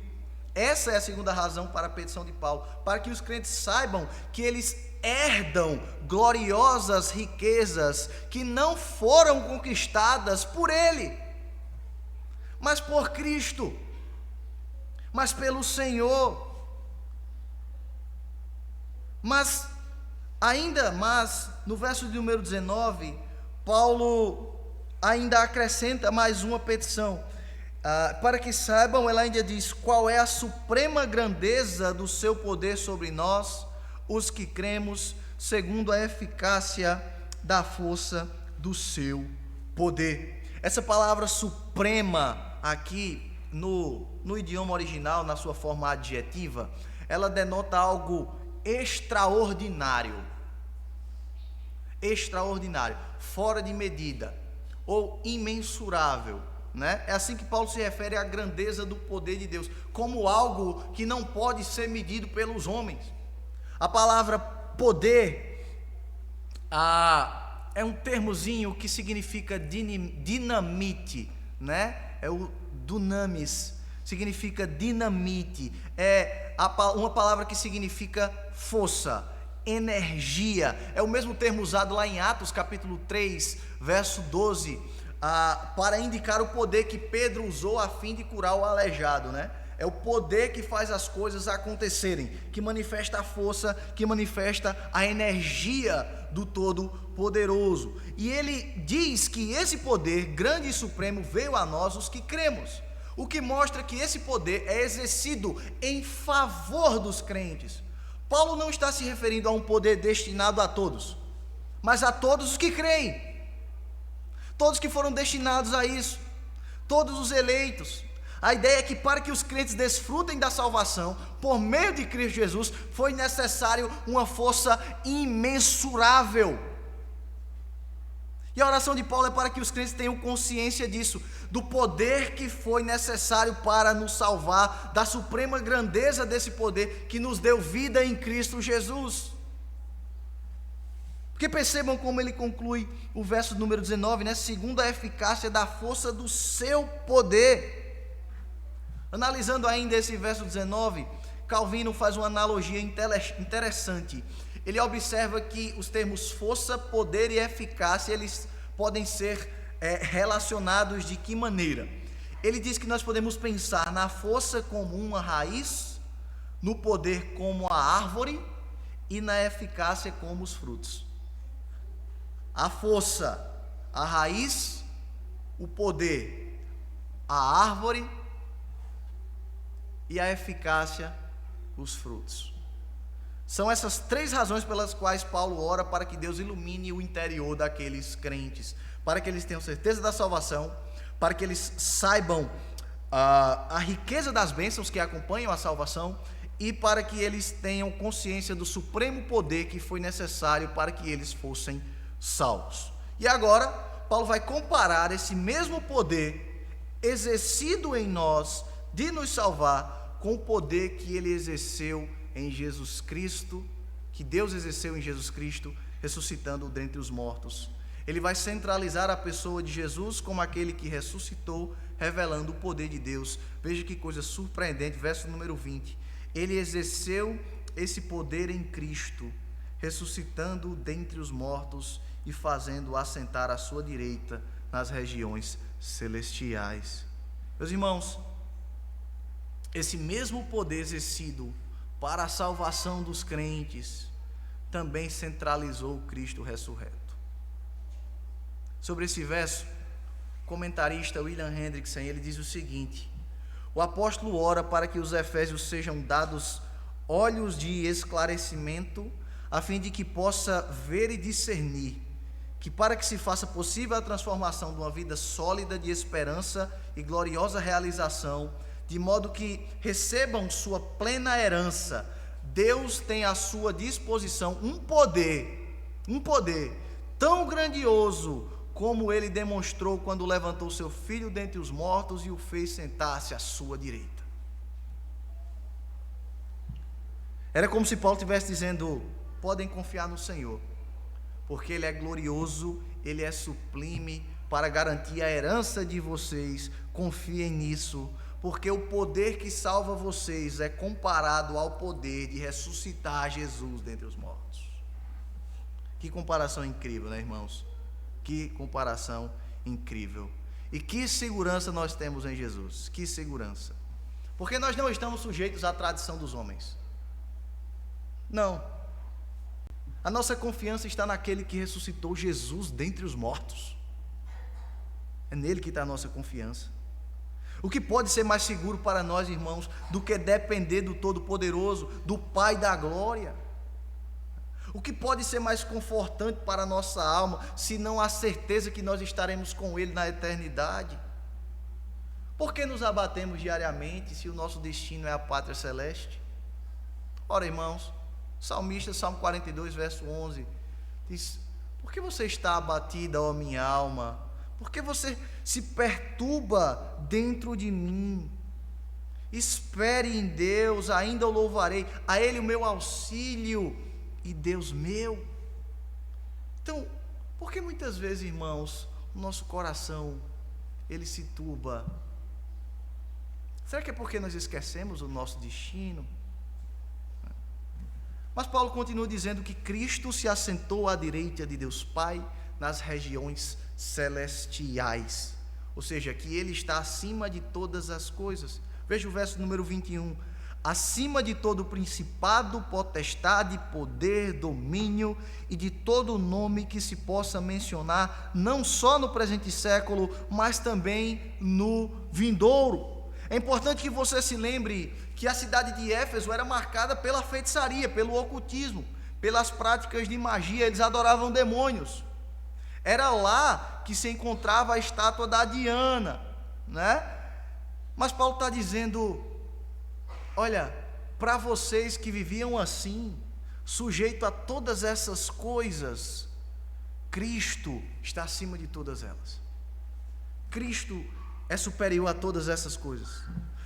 Essa é a segunda razão para a petição de Paulo, para que os crentes saibam que eles herdam gloriosas riquezas que não foram conquistadas por ele, mas por Cristo, mas pelo Senhor. Mas no verso de número 19, Paulo ainda acrescenta mais uma petição. Para que saibam, ela ainda diz: qual é a suprema grandeza do seu poder sobre nós, os que cremos, segundo a eficácia da força do seu poder. Essa palavra suprema aqui no idioma original, na sua forma adjetiva, ela denota algo extraordinário, fora de medida ou imensurável, né? É assim que Paulo se refere à grandeza do poder de Deus, como algo que não pode ser medido pelos homens. A palavra poder é um termozinho que significa dinamite, né? É o dunamis, significa dinamite. É uma palavra que significa força, energia. É o mesmo termo usado lá em Atos capítulo 3, verso 12, para indicar o poder que Pedro usou a fim de curar o aleijado, né? É o poder que faz as coisas acontecerem, que manifesta a força, que manifesta a energia do Todo-Poderoso. E ele diz que esse poder grande e supremo veio a nós, os que cremos, o que mostra que esse poder é exercido em favor dos crentes. Paulo não está se referindo a um poder destinado a todos, mas a todos os que creem, todos que foram destinados a isso, todos os eleitos. A ideia é que para que os crentes desfrutem da salvação, por meio de Cristo Jesus, foi necessário uma força imensurável. E a oração de Paulo é para que os crentes tenham consciência disso, do poder que foi necessário para nos salvar, da suprema grandeza desse poder que nos deu vida em Cristo Jesus. Porque percebam como ele conclui o verso número 19, né? Segundo a eficácia da força do seu poder. Analisando ainda esse verso 19, Calvino faz uma analogia interessante. Ele observa que os termos força, poder e eficácia, eles podem ser relacionados de que maneira? Ele diz que nós podemos pensar na força como uma raiz, no poder como a árvore e na eficácia como os frutos. A força, a raiz, o poder, a árvore e a eficácia, os frutos. São essas três razões pelas quais Paulo ora para que Deus ilumine o interior daqueles crentes, para que eles tenham certeza da salvação, para que eles saibam a riqueza das bênçãos que acompanham a salvação e para que eles tenham consciência do supremo poder que foi necessário para que eles fossem salvos. E agora, Paulo vai comparar esse mesmo poder exercido em nós de nos salvar com o poder que ele exerceu em Jesus Cristo, que Deus exerceu em Jesus Cristo, ressuscitando dentre os mortos. Ele vai centralizar a pessoa de Jesus como aquele que ressuscitou, revelando o poder de Deus. Veja que coisa surpreendente, verso número 20. Ele exerceu esse poder em Cristo, ressuscitando dentre os mortos e fazendo assentar à sua direita nas regiões celestiais. Meus irmãos, esse mesmo poder exercido para a salvação dos crentes também centralizou Cristo ressurreto. Sobre esse verso, o comentarista William Hendrickson, ele diz o seguinte: o apóstolo ora para que os efésios sejam dados olhos de esclarecimento, a fim de que possa ver e discernir, que para que se faça possível a transformação de uma vida sólida de esperança e gloriosa realização, de modo que recebam sua plena herança, Deus tem à sua disposição um poder tão grandioso como ele demonstrou quando levantou seu filho dentre os mortos e o fez sentar-se à sua direita. Era como se Paulo estivesse dizendo: podem confiar no Senhor, porque Ele é glorioso, Ele é sublime para garantir a herança de vocês. Confiem nisso, porque o poder que salva vocês é comparado ao poder de ressuscitar Jesus dentre os mortos. Que comparação incrível, né, irmãos? Que comparação incrível. E que segurança nós temos em Jesus, que segurança. Porque nós não estamos sujeitos à tradição dos homens. Não. A nossa confiança está naquele que ressuscitou Jesus dentre os mortos. É nele que está a nossa confiança. O que pode ser mais seguro para nós, irmãos, do que depender do Todo-Poderoso, do Pai da Glória? O que pode ser mais confortante para a nossa alma, se não a certeza que nós estaremos com Ele na eternidade? Por que nos abatemos diariamente, se o nosso destino é a pátria celeste? Ora, irmãos, o salmista, Salmo 42, verso 11, diz: por que você está abatida, ó minha alma? Por que você se perturba dentro de mim? Espere em Deus, ainda o louvarei, a Ele o meu auxílio e Deus meu. Então, por que muitas vezes, irmãos, o nosso coração, ele se turba? Será que é porque nós esquecemos o nosso destino? Mas Paulo continua dizendo que Cristo se assentou à direita de Deus Pai nas regiões celestiais, ou seja, que Ele está acima de todas as coisas. Veja o verso número 21, acima de todo principado, potestade, poder, domínio e de todo nome que se possa mencionar, não só no presente século, mas também no vindouro. É importante que você se lembre que a cidade de Éfeso era marcada pela feitiçaria, pelo ocultismo, pelas práticas de magia. Eles adoravam demônios. Era lá que se encontrava a estátua da Diana, né? Mas Paulo está dizendo: olha, para vocês que viviam assim, sujeito a todas essas coisas, Cristo está acima de todas elas. Cristo é superior a todas essas coisas.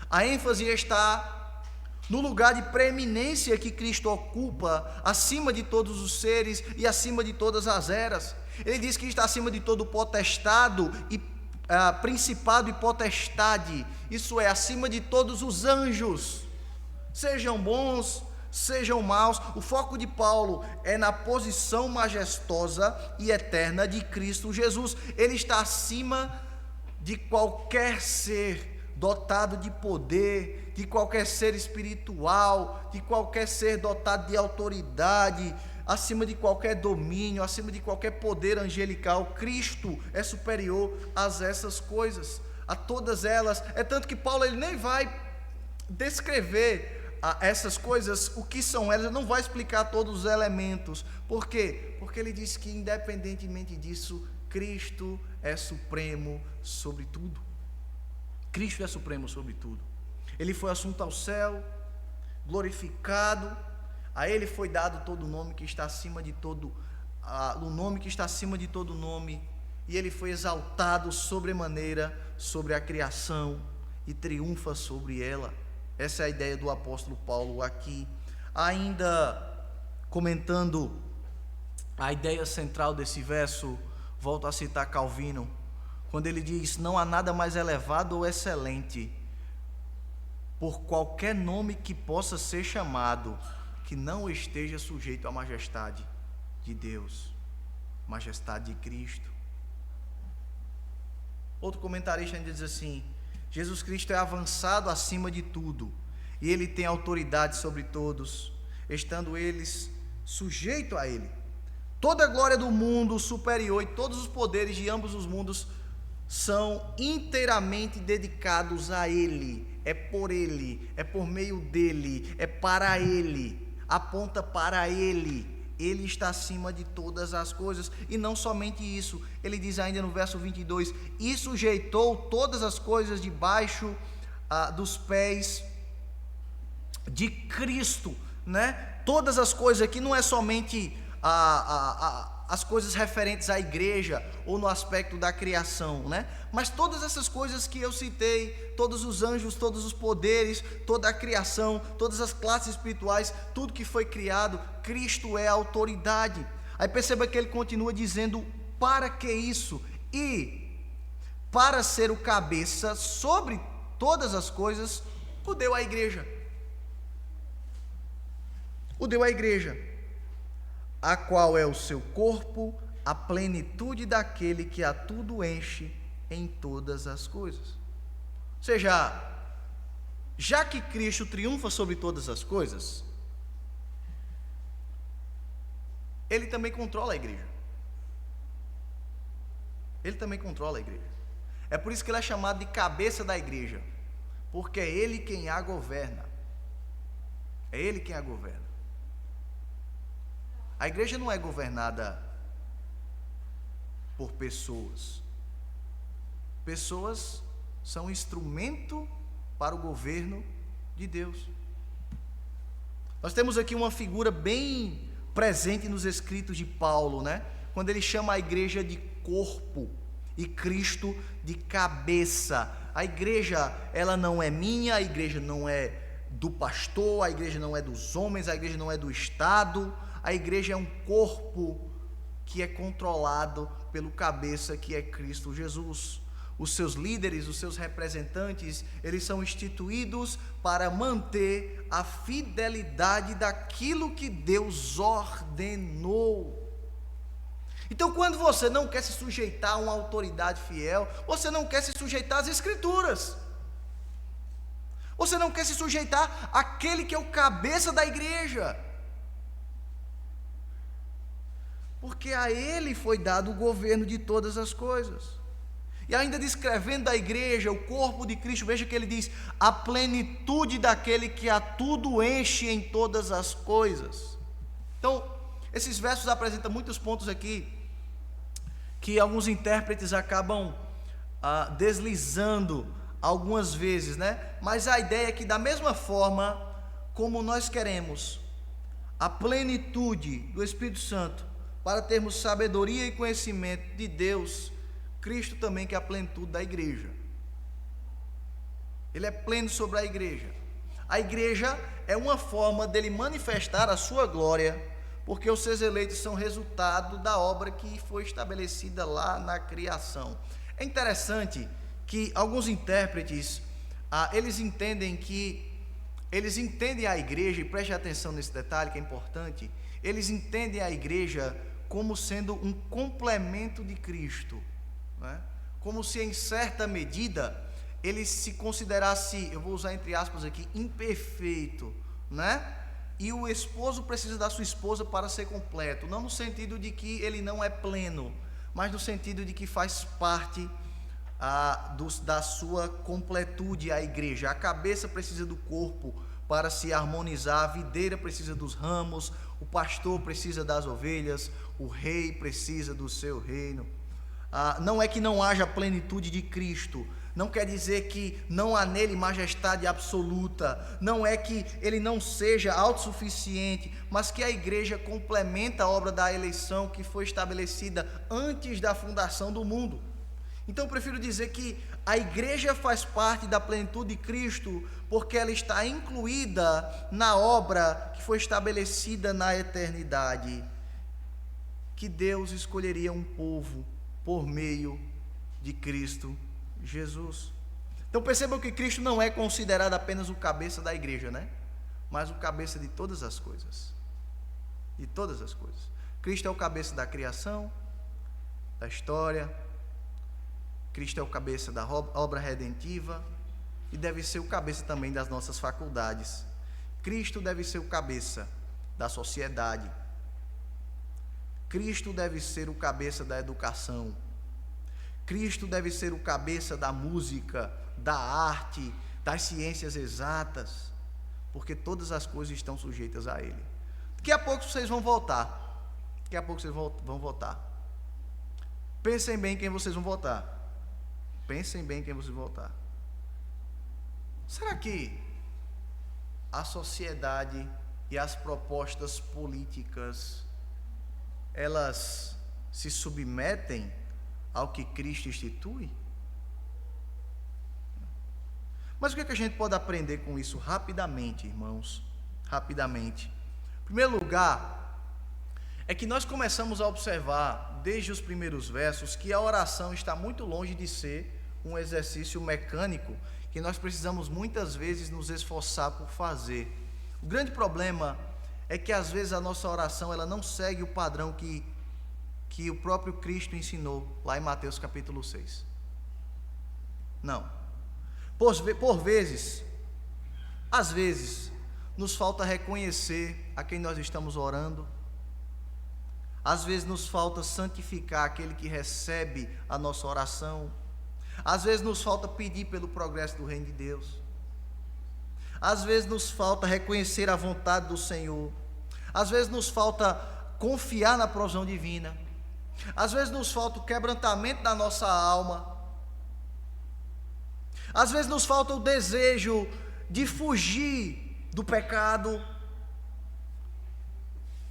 A ênfase está no lugar de preeminência que Cristo ocupa, acima de todos os seres e acima de todas as eras. Ele diz que está acima de todo potestado e principado e potestade, isso é, acima de todos os anjos, sejam bons, sejam maus. O foco de Paulo é na posição majestosa e eterna de Cristo Jesus. Ele está acima de qualquer ser dotado de poder, de qualquer ser espiritual, de qualquer ser dotado de autoridade, acima de qualquer domínio, acima de qualquer poder angelical. Cristo é superior a essas coisas, a todas elas. É tanto que Paulo ele nem vai descrever essas coisas, o que são elas, não vai explicar todos os elementos. Por quê? Porque ele diz que independentemente disso, Cristo é supremo sobre tudo. Cristo é supremo sobre tudo. Ele foi assunto ao céu, glorificado. A Ele foi dado todo o nome que está acima de todo, o nome que está acima de todo nome. E Ele foi exaltado sobremaneira sobre a criação e triunfa sobre ela. Essa é a ideia do apóstolo Paulo aqui. Ainda comentando a ideia central desse verso, volto a citar Calvino, quando ele diz: não há nada mais elevado ou excelente por qualquer nome que possa ser chamado, que não esteja sujeito à majestade de Deus, majestade de Cristo. Outro comentarista ainda diz assim: Jesus Cristo é avançado acima de tudo, e Ele tem autoridade sobre todos, estando eles sujeitos a Ele. Toda a glória do mundo superior e todos os poderes de ambos os mundos são inteiramente dedicados a Ele, é por Ele, é por meio dEle, é para Ele, aponta para Ele. Ele está acima de todas as coisas, e não somente isso, ele diz ainda no verso 22, e sujeitou todas as coisas debaixo dos pés de Cristo, né? Todas as coisas aqui não é somente as coisas referentes à igreja ou no aspecto da criação, né? Mas todas essas coisas que eu citei, todos os anjos, todos os poderes, toda a criação, todas as classes espirituais, tudo que foi criado, Cristo é a autoridade. Aí perceba que ele continua dizendo, para que isso? E para ser o cabeça sobre todas as coisas, o deu à igreja. O deu à igreja, a qual é o seu corpo, a plenitude daquele que a tudo enche em todas as coisas. Ou seja, já que Cristo triunfa sobre todas as coisas, Ele também controla a igreja. Ele também controla a igreja. É por isso que Ele é chamado de cabeça da igreja, porque é Ele quem a governa. É Ele quem a governa. A igreja não é governada por pessoas. Pessoas são instrumento para o governo de Deus. Nós temos aqui uma figura bem presente nos escritos de Paulo, né? Quando ele chama a igreja de corpo e Cristo de cabeça. A igreja, ela não é minha, a igreja não é do pastor, a igreja não é dos homens, a igreja não é do Estado. A igreja é um corpo que é controlado pelo cabeça, que é Cristo Jesus. Os seus líderes, os seus representantes, eles são instituídos para manter a fidelidade daquilo que Deus ordenou. Então, quando você não quer se sujeitar a uma autoridade fiel, você não quer se sujeitar às Escrituras. Você não quer se sujeitar àquele que é o cabeça da igreja. Porque a ele foi dado o governo de todas as coisas. E ainda descrevendo a igreja, o corpo de Cristo, veja que ele diz, a plenitude daquele que a tudo enche em todas as coisas. Então, esses versos apresentam muitos pontos aqui, que alguns intérpretes acabam deslizando algumas vezes, né? Mas a ideia é que da mesma forma como nós queremos a plenitude do Espírito Santo, para termos sabedoria e conhecimento de Deus, Cristo também quer a plenitude da igreja. Ele é pleno sobre a igreja. A igreja é uma forma dele manifestar a sua glória, porque os seus eleitos são resultado da obra que foi estabelecida lá na criação. É interessante que alguns intérpretes, eles entendem a igreja, e preste atenção nesse detalhe que é importante, eles entendem a igreja como sendo um complemento de Cristo, né? Como se em certa medida ele se considerasse, eu vou usar entre aspas aqui, imperfeito, né? E o esposo precisa da sua esposa para ser completo, não no sentido de que ele não é pleno, mas no sentido de que faz parte da sua completude a igreja. A cabeça precisa do corpo para se harmonizar, a videira precisa dos ramos, o pastor precisa das ovelhas, o rei precisa do seu reino. Não é que não haja plenitude de Cristo, não quer dizer que não há nele majestade absoluta, não é que ele não seja autossuficiente, mas que a igreja complementa a obra da eleição que foi estabelecida antes da fundação do mundo. Então eu prefiro dizer que a igreja faz parte da plenitude de Cristo, porque ela está incluída na obra que foi estabelecida na eternidade, que Deus escolheria um povo por meio de Cristo Jesus. Então percebam que Cristo não é considerado apenas o cabeça da igreja, né? Mas o cabeça de todas as coisas. De todas as coisas. Cristo é o cabeça da criação, da história. Cristo é o cabeça da obra redentiva e deve ser o cabeça também das nossas faculdades. Cristo deve ser o cabeça da sociedade. Cristo deve ser o cabeça da educação. Cristo deve ser o cabeça da música, da arte, das ciências exatas, porque todas as coisas estão sujeitas a Ele. Daqui a pouco vocês vão votar. Daqui a pouco vocês vão votar. Pensem bem quem vocês vão votar. Pensem bem quem vocês vão votar. Será que a sociedade e as propostas políticas, elas se submetem ao que Cristo institui? Mas o que a gente pode aprender com isso rapidamente, irmãos? Rapidamente. Em primeiro lugar, é que nós começamos a observar, desde os primeiros versos, que a oração está muito longe de ser um exercício mecânico, que nós precisamos muitas vezes nos esforçar por fazer. O grande problema é que às vezes a nossa oração ela não segue o padrão que o próprio Cristo ensinou, lá em Mateus capítulo 6. Não. Por vezes, às vezes, nos falta reconhecer a quem nós estamos orando. Às vezes nos falta santificar aquele que recebe a nossa oração. Às vezes nos falta pedir pelo progresso do reino de Deus. Às vezes nos falta reconhecer a vontade do Senhor. Às vezes nos falta confiar na provisão divina. Às vezes nos falta o quebrantamento da nossa alma. Às vezes nos falta o desejo de fugir do pecado.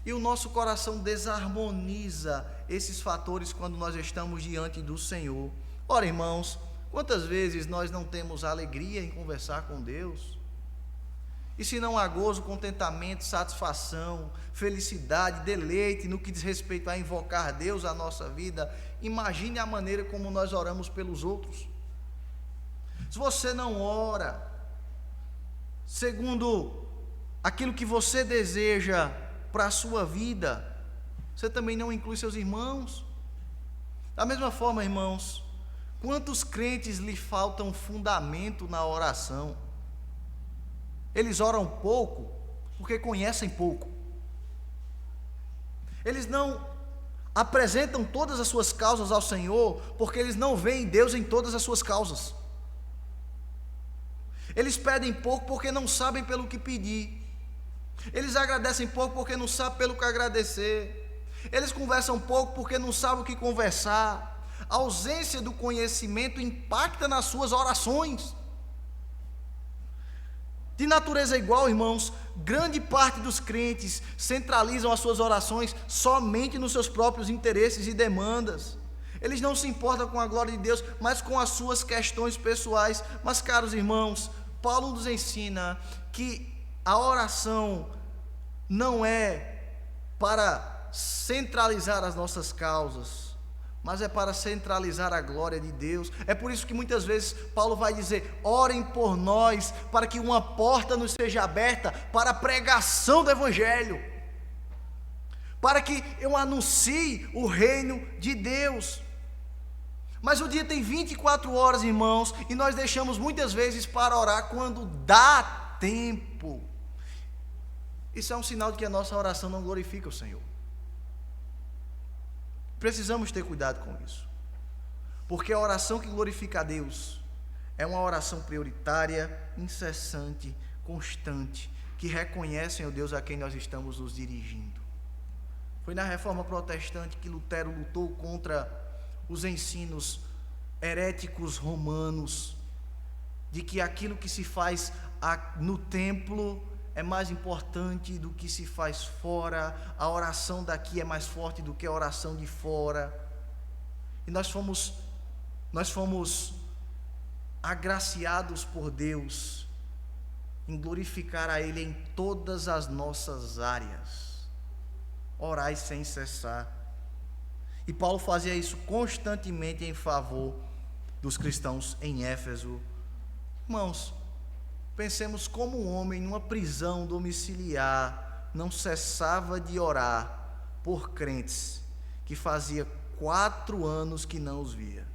E o nosso coração desarmoniza esses fatores quando nós estamos diante do Senhor. Ora, irmãos, quantas vezes nós não temos alegria em conversar com Deus? E se não há gozo, contentamento, satisfação, felicidade, deleite no que diz respeito a invocar Deus à nossa vida, imagine a maneira como nós oramos pelos outros. Se você não ora segundo aquilo que você deseja para a sua vida, você também não inclui seus irmãos. Da mesma forma, irmãos, quantos crentes lhe faltam fundamento na oração? Eles oram pouco porque conhecem pouco. Eles não apresentam todas as suas causas ao Senhor porque eles não veem Deus em todas as suas causas. Eles pedem pouco porque não sabem pelo que pedir. Eles agradecem pouco porque não sabem pelo que agradecer. Eles conversam pouco porque não sabem o que conversar. A ausência do conhecimento impacta nas suas orações. De natureza igual, irmãos, grande parte dos crentes centralizam as suas orações somente nos seus próprios interesses e demandas. Eles não se importam com a glória de Deus, mas com as suas questões pessoais. Mas, caros irmãos, Paulo nos ensina que a oração não é para centralizar as nossas causas, mas é para centralizar a glória de Deus. É por isso que muitas vezes Paulo vai dizer: orem por nós, para que uma porta nos seja aberta para a pregação do Evangelho, para que eu anuncie o reino de Deus. Mas o dia tem 24 horas, irmãos, e nós deixamos muitas vezes para orar quando dá tempo. Isso é um sinal de que a nossa oração não glorifica o Senhor. Precisamos ter cuidado com isso, porque a oração que glorifica a Deus é uma oração prioritária, incessante, constante, que reconhece o Deus a quem nós estamos nos dirigindo. Foi na Reforma Protestante que Lutero lutou contra os ensinos heréticos romanos, de que aquilo que se faz no templo é mais importante do que se faz fora, a oração daqui é mais forte do que a oração de fora. E nós fomos agraciados por Deus em glorificar a Ele em todas as nossas áreas. Orai sem cessar. E Paulo fazia isso constantemente em favor dos cristãos em Éfeso. Irmãos, pensemos como um homem numa prisão domiciliar não cessava de orar por crentes que fazia 4 anos que não os via.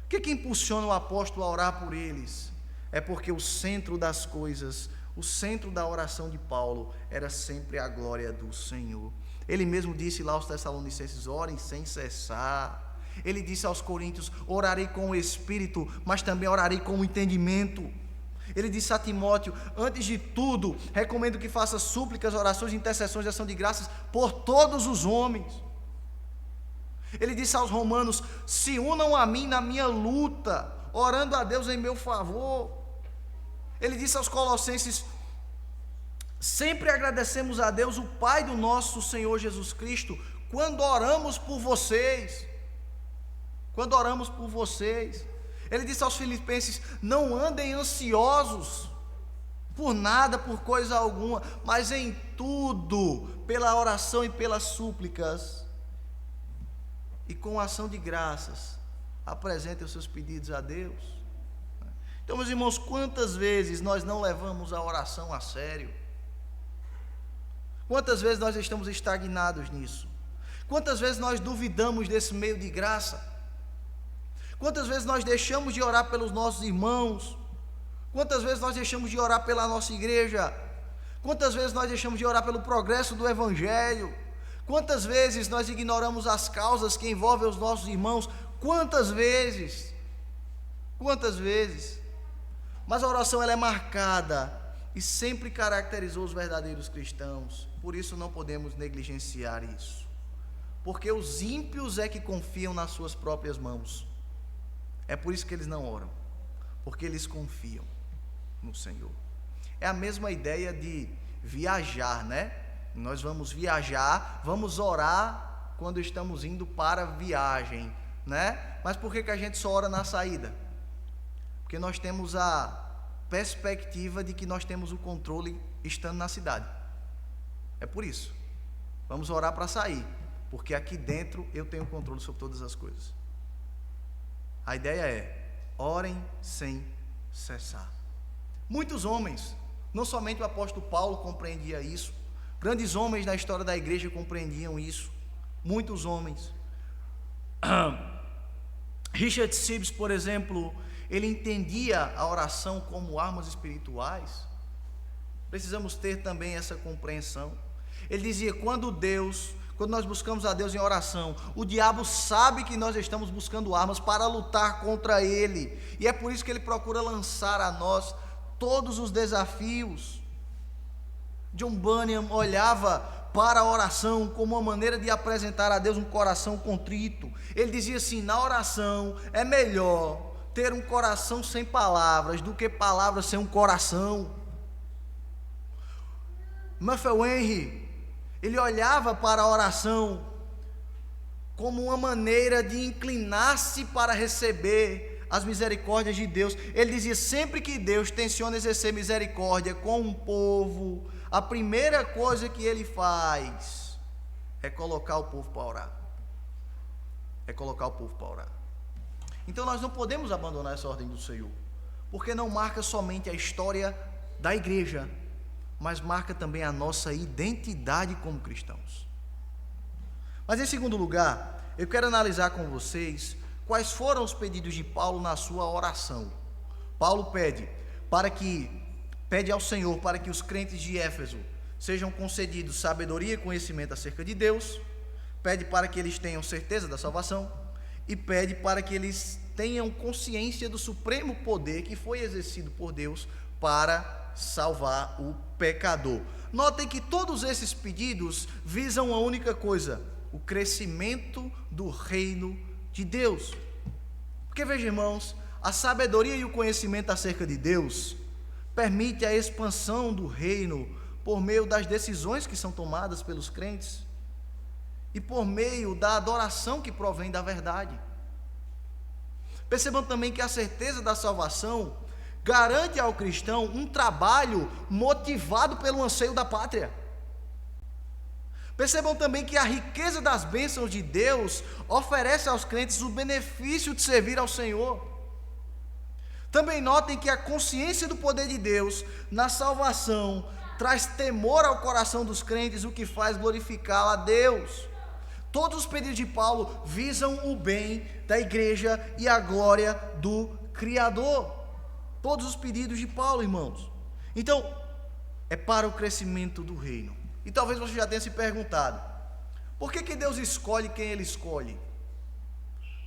O que impulsiona o apóstolo a orar por eles? É porque o centro das coisas, o centro da oração de Paulo era sempre a glória do Senhor. Ele mesmo disse lá aos Tessalonicenses: orem sem cessar. Ele disse aos coríntios: orarei com o espírito, mas também orarei com o entendimento. Ele disse a Timóteo: antes de tudo, recomendo que faça súplicas, orações, intercessões e ação de graças por todos os homens. Ele disse aos romanos: se unam a mim na minha luta, orando a Deus em meu favor. Ele disse aos colossenses: sempre agradecemos a Deus, o Pai do nosso Senhor Jesus Cristo, quando oramos por vocês. Quando oramos por vocês. Ele disse aos filipenses: não andem ansiosos por nada, por coisa alguma, mas em tudo, pela oração e pelas súplicas, e com ação de graças, apresentem os seus pedidos a Deus. Então, meus irmãos, quantas vezes nós não levamos a oração a sério? Quantas vezes nós estamos estagnados nisso? Quantas vezes nós duvidamos desse meio de graça? Quantas vezes nós deixamos de orar pelos nossos irmãos? Quantas vezes nós deixamos de orar pela nossa igreja? Quantas vezes nós deixamos de orar pelo progresso do Evangelho? Quantas vezes nós ignoramos as causas que envolvem os nossos irmãos? Quantas vezes? Quantas vezes? Mas a oração, ela é marcada e sempre caracterizou os verdadeiros cristãos. Por isso não podemos negligenciar isso. Porque os ímpios é que confiam nas suas próprias mãos. É por isso que eles não oram, porque eles confiam no Senhor. É a mesma ideia de viajar, né? Nós vamos viajar, vamos orar quando estamos indo para a viagem, né? Mas por que a gente só ora na saída? Porque nós temos a perspectiva de que nós temos o controle estando na cidade. É por isso. Vamos orar para sair, porque aqui dentro eu tenho controle sobre todas as coisas. A ideia é: orem sem cessar. Muitos homens, não somente o apóstolo Paulo compreendia isso, grandes homens na história da igreja compreendiam isso. Muitos homens. Richard Sibbes, por exemplo, ele entendia a oração como armas espirituais. Precisamos ter também essa compreensão. Ele dizia: quando nós buscamos a Deus em oração, o diabo sabe que nós estamos buscando armas para lutar contra ele, e é por isso que ele procura lançar a nós todos os desafios. John Bunyan olhava para a oração como uma maneira de apresentar a Deus um coração contrito. Ele dizia assim: na oração é melhor ter um coração sem palavras do que palavras sem um coração. Matthew Henry, ele olhava para a oração como uma maneira de inclinar-se para receber as misericórdias de Deus. Ele dizia: sempre que Deus tenciona exercer misericórdia com um povo, a primeira coisa que ele faz é colocar o povo para orar. É colocar o povo para orar. Então nós não podemos abandonar essa ordem do Senhor, porque não marca somente a história da igreja, mas marca também a nossa identidade como cristãos. Mas em segundo lugar, eu quero analisar com vocês quais foram os pedidos de Paulo na sua oração. Paulo pede ao Senhor para que os crentes de Éfeso sejam concedidos sabedoria e conhecimento acerca de Deus, pede para que eles tenham certeza da salvação e pede para que eles tenham consciência do supremo poder que foi exercido por Deus para salvar o pecador. Notem que todos esses pedidos visam uma única coisa: o crescimento do reino de Deus. Porque veja, irmãos, a sabedoria e o conhecimento acerca de Deus permite a expansão do reino por meio das decisões que são tomadas pelos crentes e por meio da adoração que provém da verdade. Percebam também que a certeza da salvação garante ao cristão um trabalho motivado pelo anseio da pátria. Percebam também que a riqueza das bênçãos de Deus oferece aos crentes o benefício de servir ao Senhor. Também notem que a consciência do poder de Deus na salvação traz temor ao coração dos crentes, o que faz glorificá-lo a Deus. Todos os pedidos de Paulo visam o bem da igreja e a glória do Criador. Todos os pedidos de Paulo, irmãos. Então, é para o crescimento do reino. E talvez você já tenha se perguntado: por que Deus escolhe quem Ele escolhe?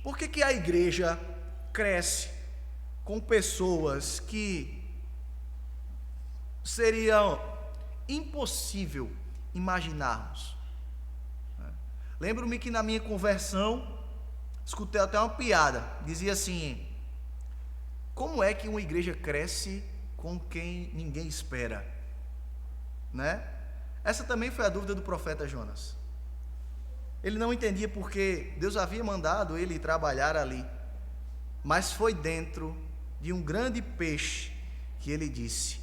Por que a igreja cresce com pessoas que seria impossível imaginarmos? Lembro-me que na minha conversão, escutei até uma piada, dizia assim: como é que uma igreja cresce com quem ninguém espera? Né? Essa também foi a dúvida do profeta Jonas. Ele não entendia porque Deus havia mandado ele trabalhar ali, mas foi dentro de um grande peixe que ele disse: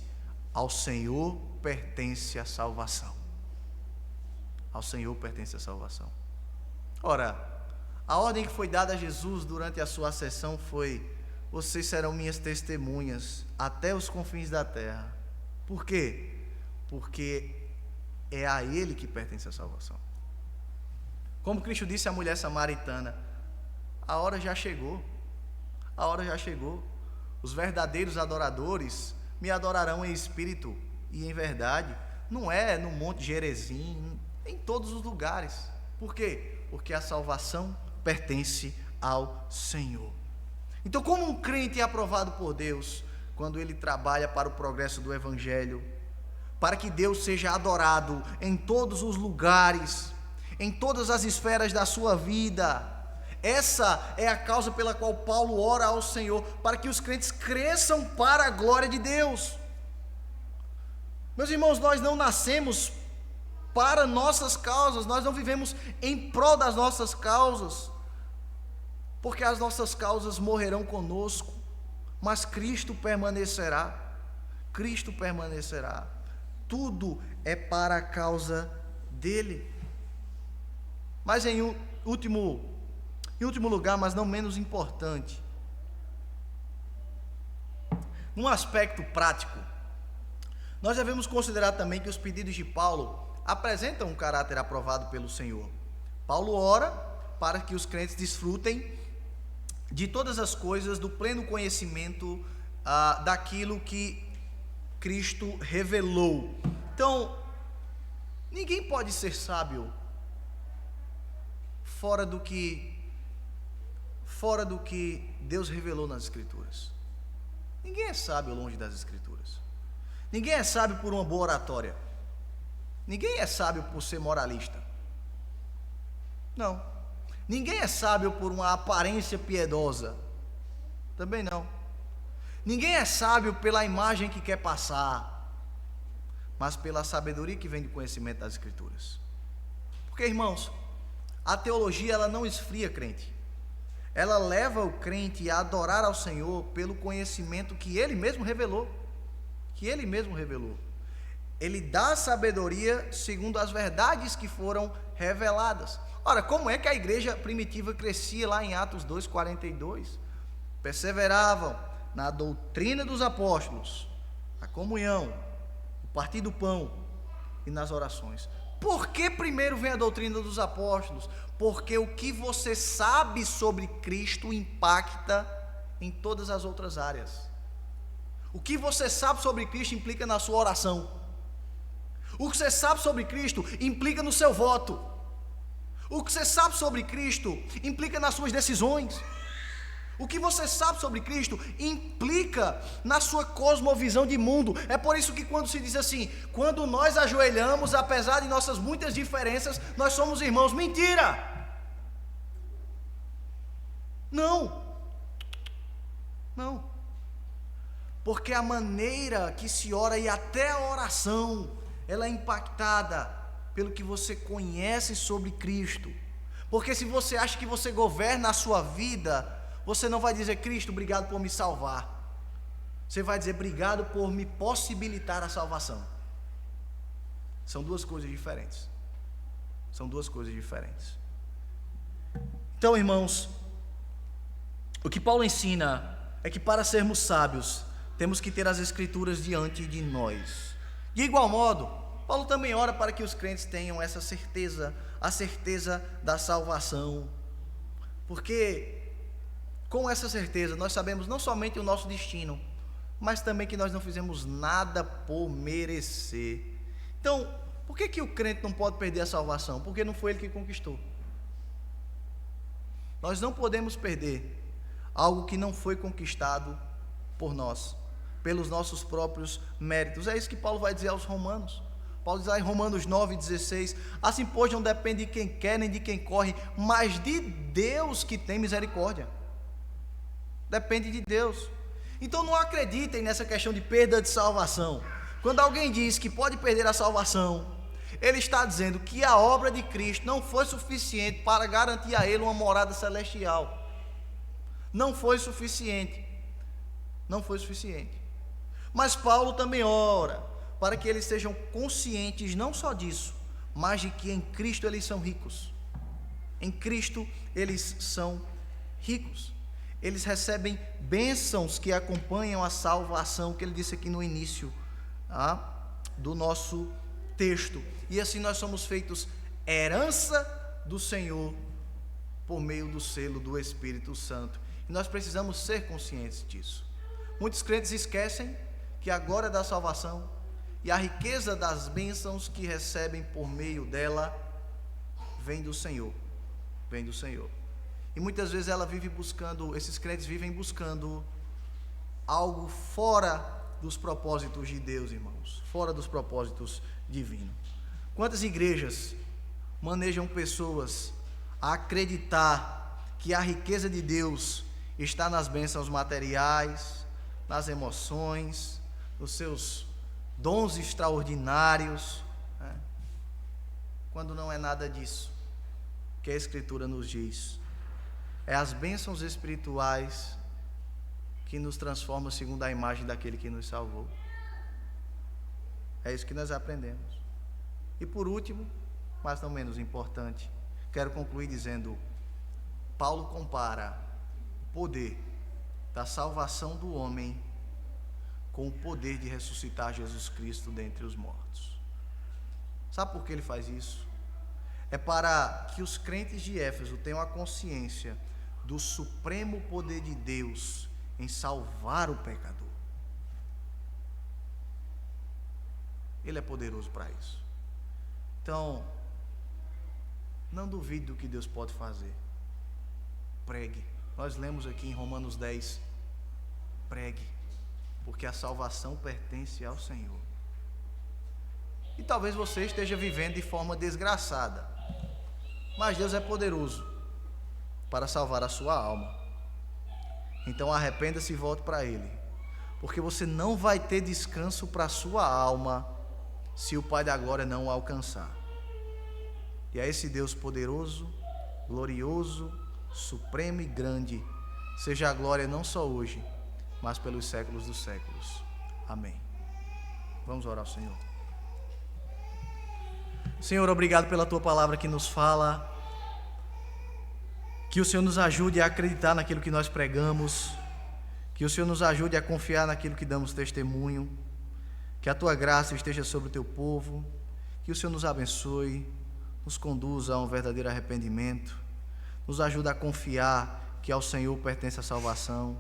ao Senhor pertence a salvação. Ao Senhor pertence a salvação. Ora, a ordem que foi dada a Jesus durante a sua ascensão foi: vocês serão minhas testemunhas até os confins da terra. Por quê? Porque é a Ele que pertence a salvação. Como Cristo disse à mulher samaritana: a hora já chegou, a hora já chegou. Os verdadeiros adoradores me adorarão em espírito e em verdade. Não é no Monte Gerezim, em todos os lugares. Por quê? Porque a salvação pertence ao Senhor. Então, como um crente é aprovado por Deus quando ele trabalha para o progresso do Evangelho, para que Deus seja adorado em todos os lugares, em todas as esferas da sua vida? Essa é a causa pela qual Paulo ora ao Senhor, para que os crentes cresçam para a glória de Deus. Meus irmãos, nós não nascemos para nossas causas, nós não vivemos em prol das nossas causas, porque as nossas causas morrerão conosco, mas Cristo permanecerá. Cristo permanecerá. Tudo é para a causa dele. Mas em último lugar, mas não menos importante, num aspecto prático, nós devemos considerar também que os pedidos de Paulo apresentam um caráter aprovado pelo Senhor. Paulo ora para que os crentes desfrutem de todas as coisas, do pleno conhecimento daquilo que Cristo revelou. Então, ninguém pode ser sábio fora do que Deus revelou nas Escrituras. Ninguém é sábio longe das Escrituras. Ninguém é sábio por uma boa oratória. Ninguém é sábio por ser moralista. Não. Ninguém é sábio por uma aparência piedosa. Também não. Ninguém é sábio pela imagem que quer passar, mas pela sabedoria que vem do conhecimento das Escrituras. Porque, irmãos, a teologia, ela não esfria crente. Ela leva o crente a adorar ao Senhor pelo conhecimento que Ele mesmo revelou. Ele dá sabedoria segundo as verdades que foram reveladas. Ora, como é que a igreja primitiva crescia lá em Atos 2:42? Perseveravam na doutrina dos apóstolos, a comunhão, o partir do pão e nas orações. Por que primeiro vem a doutrina dos apóstolos? Porque o que você sabe sobre Cristo impacta em todas as outras áreas. O que você sabe sobre Cristo implica na sua oração. O que você sabe sobre Cristo implica no seu voto. O que você sabe sobre Cristo implica nas suas decisões. O que você sabe sobre Cristo implica na sua cosmovisão de mundo. É por isso que quando se diz assim, quando nós ajoelhamos, apesar de nossas muitas diferenças, nós somos irmãos. Mentira! Não. Porque a maneira que se ora e até a oração, ela é impactada pelo que você conhece sobre Cristo. Porque se você acha que você governa a sua vida, você não vai dizer: Cristo, obrigado por me salvar. Você vai dizer: obrigado por me possibilitar a salvação. São duas coisas diferentes. Então, irmãos, o que Paulo ensina é que para sermos sábios, temos que ter as Escrituras diante de nós. De igual modo, Paulo também ora para que os crentes tenham essa certeza, a certeza da salvação. Porque com essa certeza nós sabemos não somente o nosso destino, mas também que nós não fizemos nada por merecer. Então, por que o crente não pode perder a salvação? Porque não foi ele que conquistou. Nós não podemos perder algo que não foi conquistado por nós, pelos nossos próprios méritos. É isso que Paulo vai dizer aos romanos. Paulo diz lá em Romanos 9,16: assim, pois, não depende de quem quer nem de quem corre, mas de Deus que tem misericórdia. Depende de Deus. Então não acreditem nessa questão de perda de salvação. Quando alguém diz que pode perder a salvação, ele está dizendo que a obra de Cristo não foi suficiente para garantir a ele uma morada celestial. Não foi suficiente. Não foi suficiente. Mas Paulo também ora para que eles sejam conscientes não só disso, mas de que em Cristo eles são ricos. Em Cristo eles são ricos. Eles recebem bênçãos que acompanham a salvação, que ele disse aqui no início do nosso texto. E assim nós somos feitos herança do Senhor por meio do selo do Espírito Santo. E nós precisamos ser conscientes disso. Muitos crentes esquecem que a glória da salvação e a riqueza das bênçãos que recebem por meio dela vem do Senhor. Vem do Senhor. E muitas vezes esses crentes vivem buscando algo fora dos propósitos de Deus, irmãos, fora dos propósitos divinos. Quantas igrejas manejam pessoas a acreditar que a riqueza de Deus está nas bênçãos materiais, nas emoções, nos seus dons extraordinários, né? Quando não é nada disso que a Escritura nos diz. É as bênçãos espirituais que nos transformam segundo a imagem daquele que nos salvou. É isso que nós aprendemos. E por último, mas não menos importante, quero concluir dizendo: Paulo compara o poder da salvação do homem com o poder de ressuscitar Jesus Cristo dentre os mortos. Sabe por que ele faz isso? É para que os crentes de Éfeso tenham a consciência do supremo poder de Deus em salvar o pecador. Ele é poderoso para isso. Então, não duvide do que Deus pode fazer. Pregue. Nós lemos aqui em Romanos 10: pregue, porque a salvação pertence ao Senhor. E talvez você esteja vivendo de forma desgraçada, mas Deus é poderoso para salvar a sua alma. Então arrependa-se e volte para Ele, porque você não vai ter descanso para a sua alma se o Pai da Glória não o alcançar. E a esse Deus poderoso, glorioso, supremo e grande, seja a glória não só hoje, mas pelos séculos dos séculos. Amém. Vamos orar ao Senhor. Senhor, obrigado pela Tua palavra que nos fala. Que o Senhor nos ajude a acreditar naquilo que nós pregamos. Que o Senhor nos ajude a confiar naquilo que damos testemunho. Que a Tua graça esteja sobre o Teu povo. Que o Senhor nos abençoe, nos conduza a um verdadeiro arrependimento. Nos ajuda a confiar que ao Senhor pertence a salvação.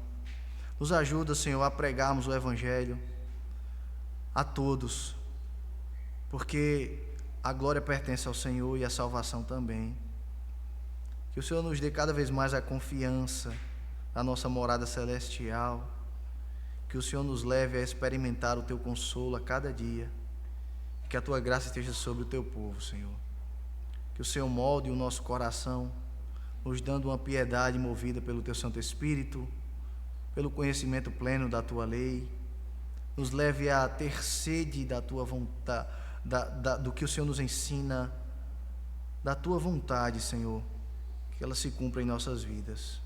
Nos ajuda, Senhor, a pregarmos o Evangelho a todos. Porque a glória pertence ao Senhor e a salvação também. Que o Senhor nos dê cada vez mais a confiança da nossa morada celestial. Que o Senhor nos leve a experimentar o Teu consolo a cada dia. Que a Tua graça esteja sobre o Teu povo, Senhor. Que o Senhor molde o nosso coração, nos dando uma piedade movida pelo Teu Santo Espírito, pelo conhecimento pleno da Tua lei. Nos leve a ter sede da Tua vontade, do que o Senhor nos ensina, da Tua vontade, Senhor. Que ela se cumpra em nossas vidas.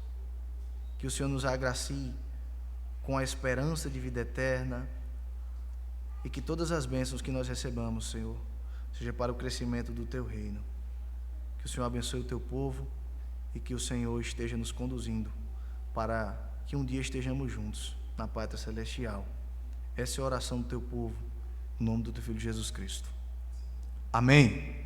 Que o Senhor nos agracie com a esperança de vida eterna e que todas as bênçãos que nós recebamos, Senhor, seja para o crescimento do Teu reino. Que o Senhor abençoe o Teu povo e que o Senhor esteja nos conduzindo para que um dia estejamos juntos na pátria celestial. Essa é a oração do Teu povo, em nome do Teu Filho Jesus Cristo. Amém.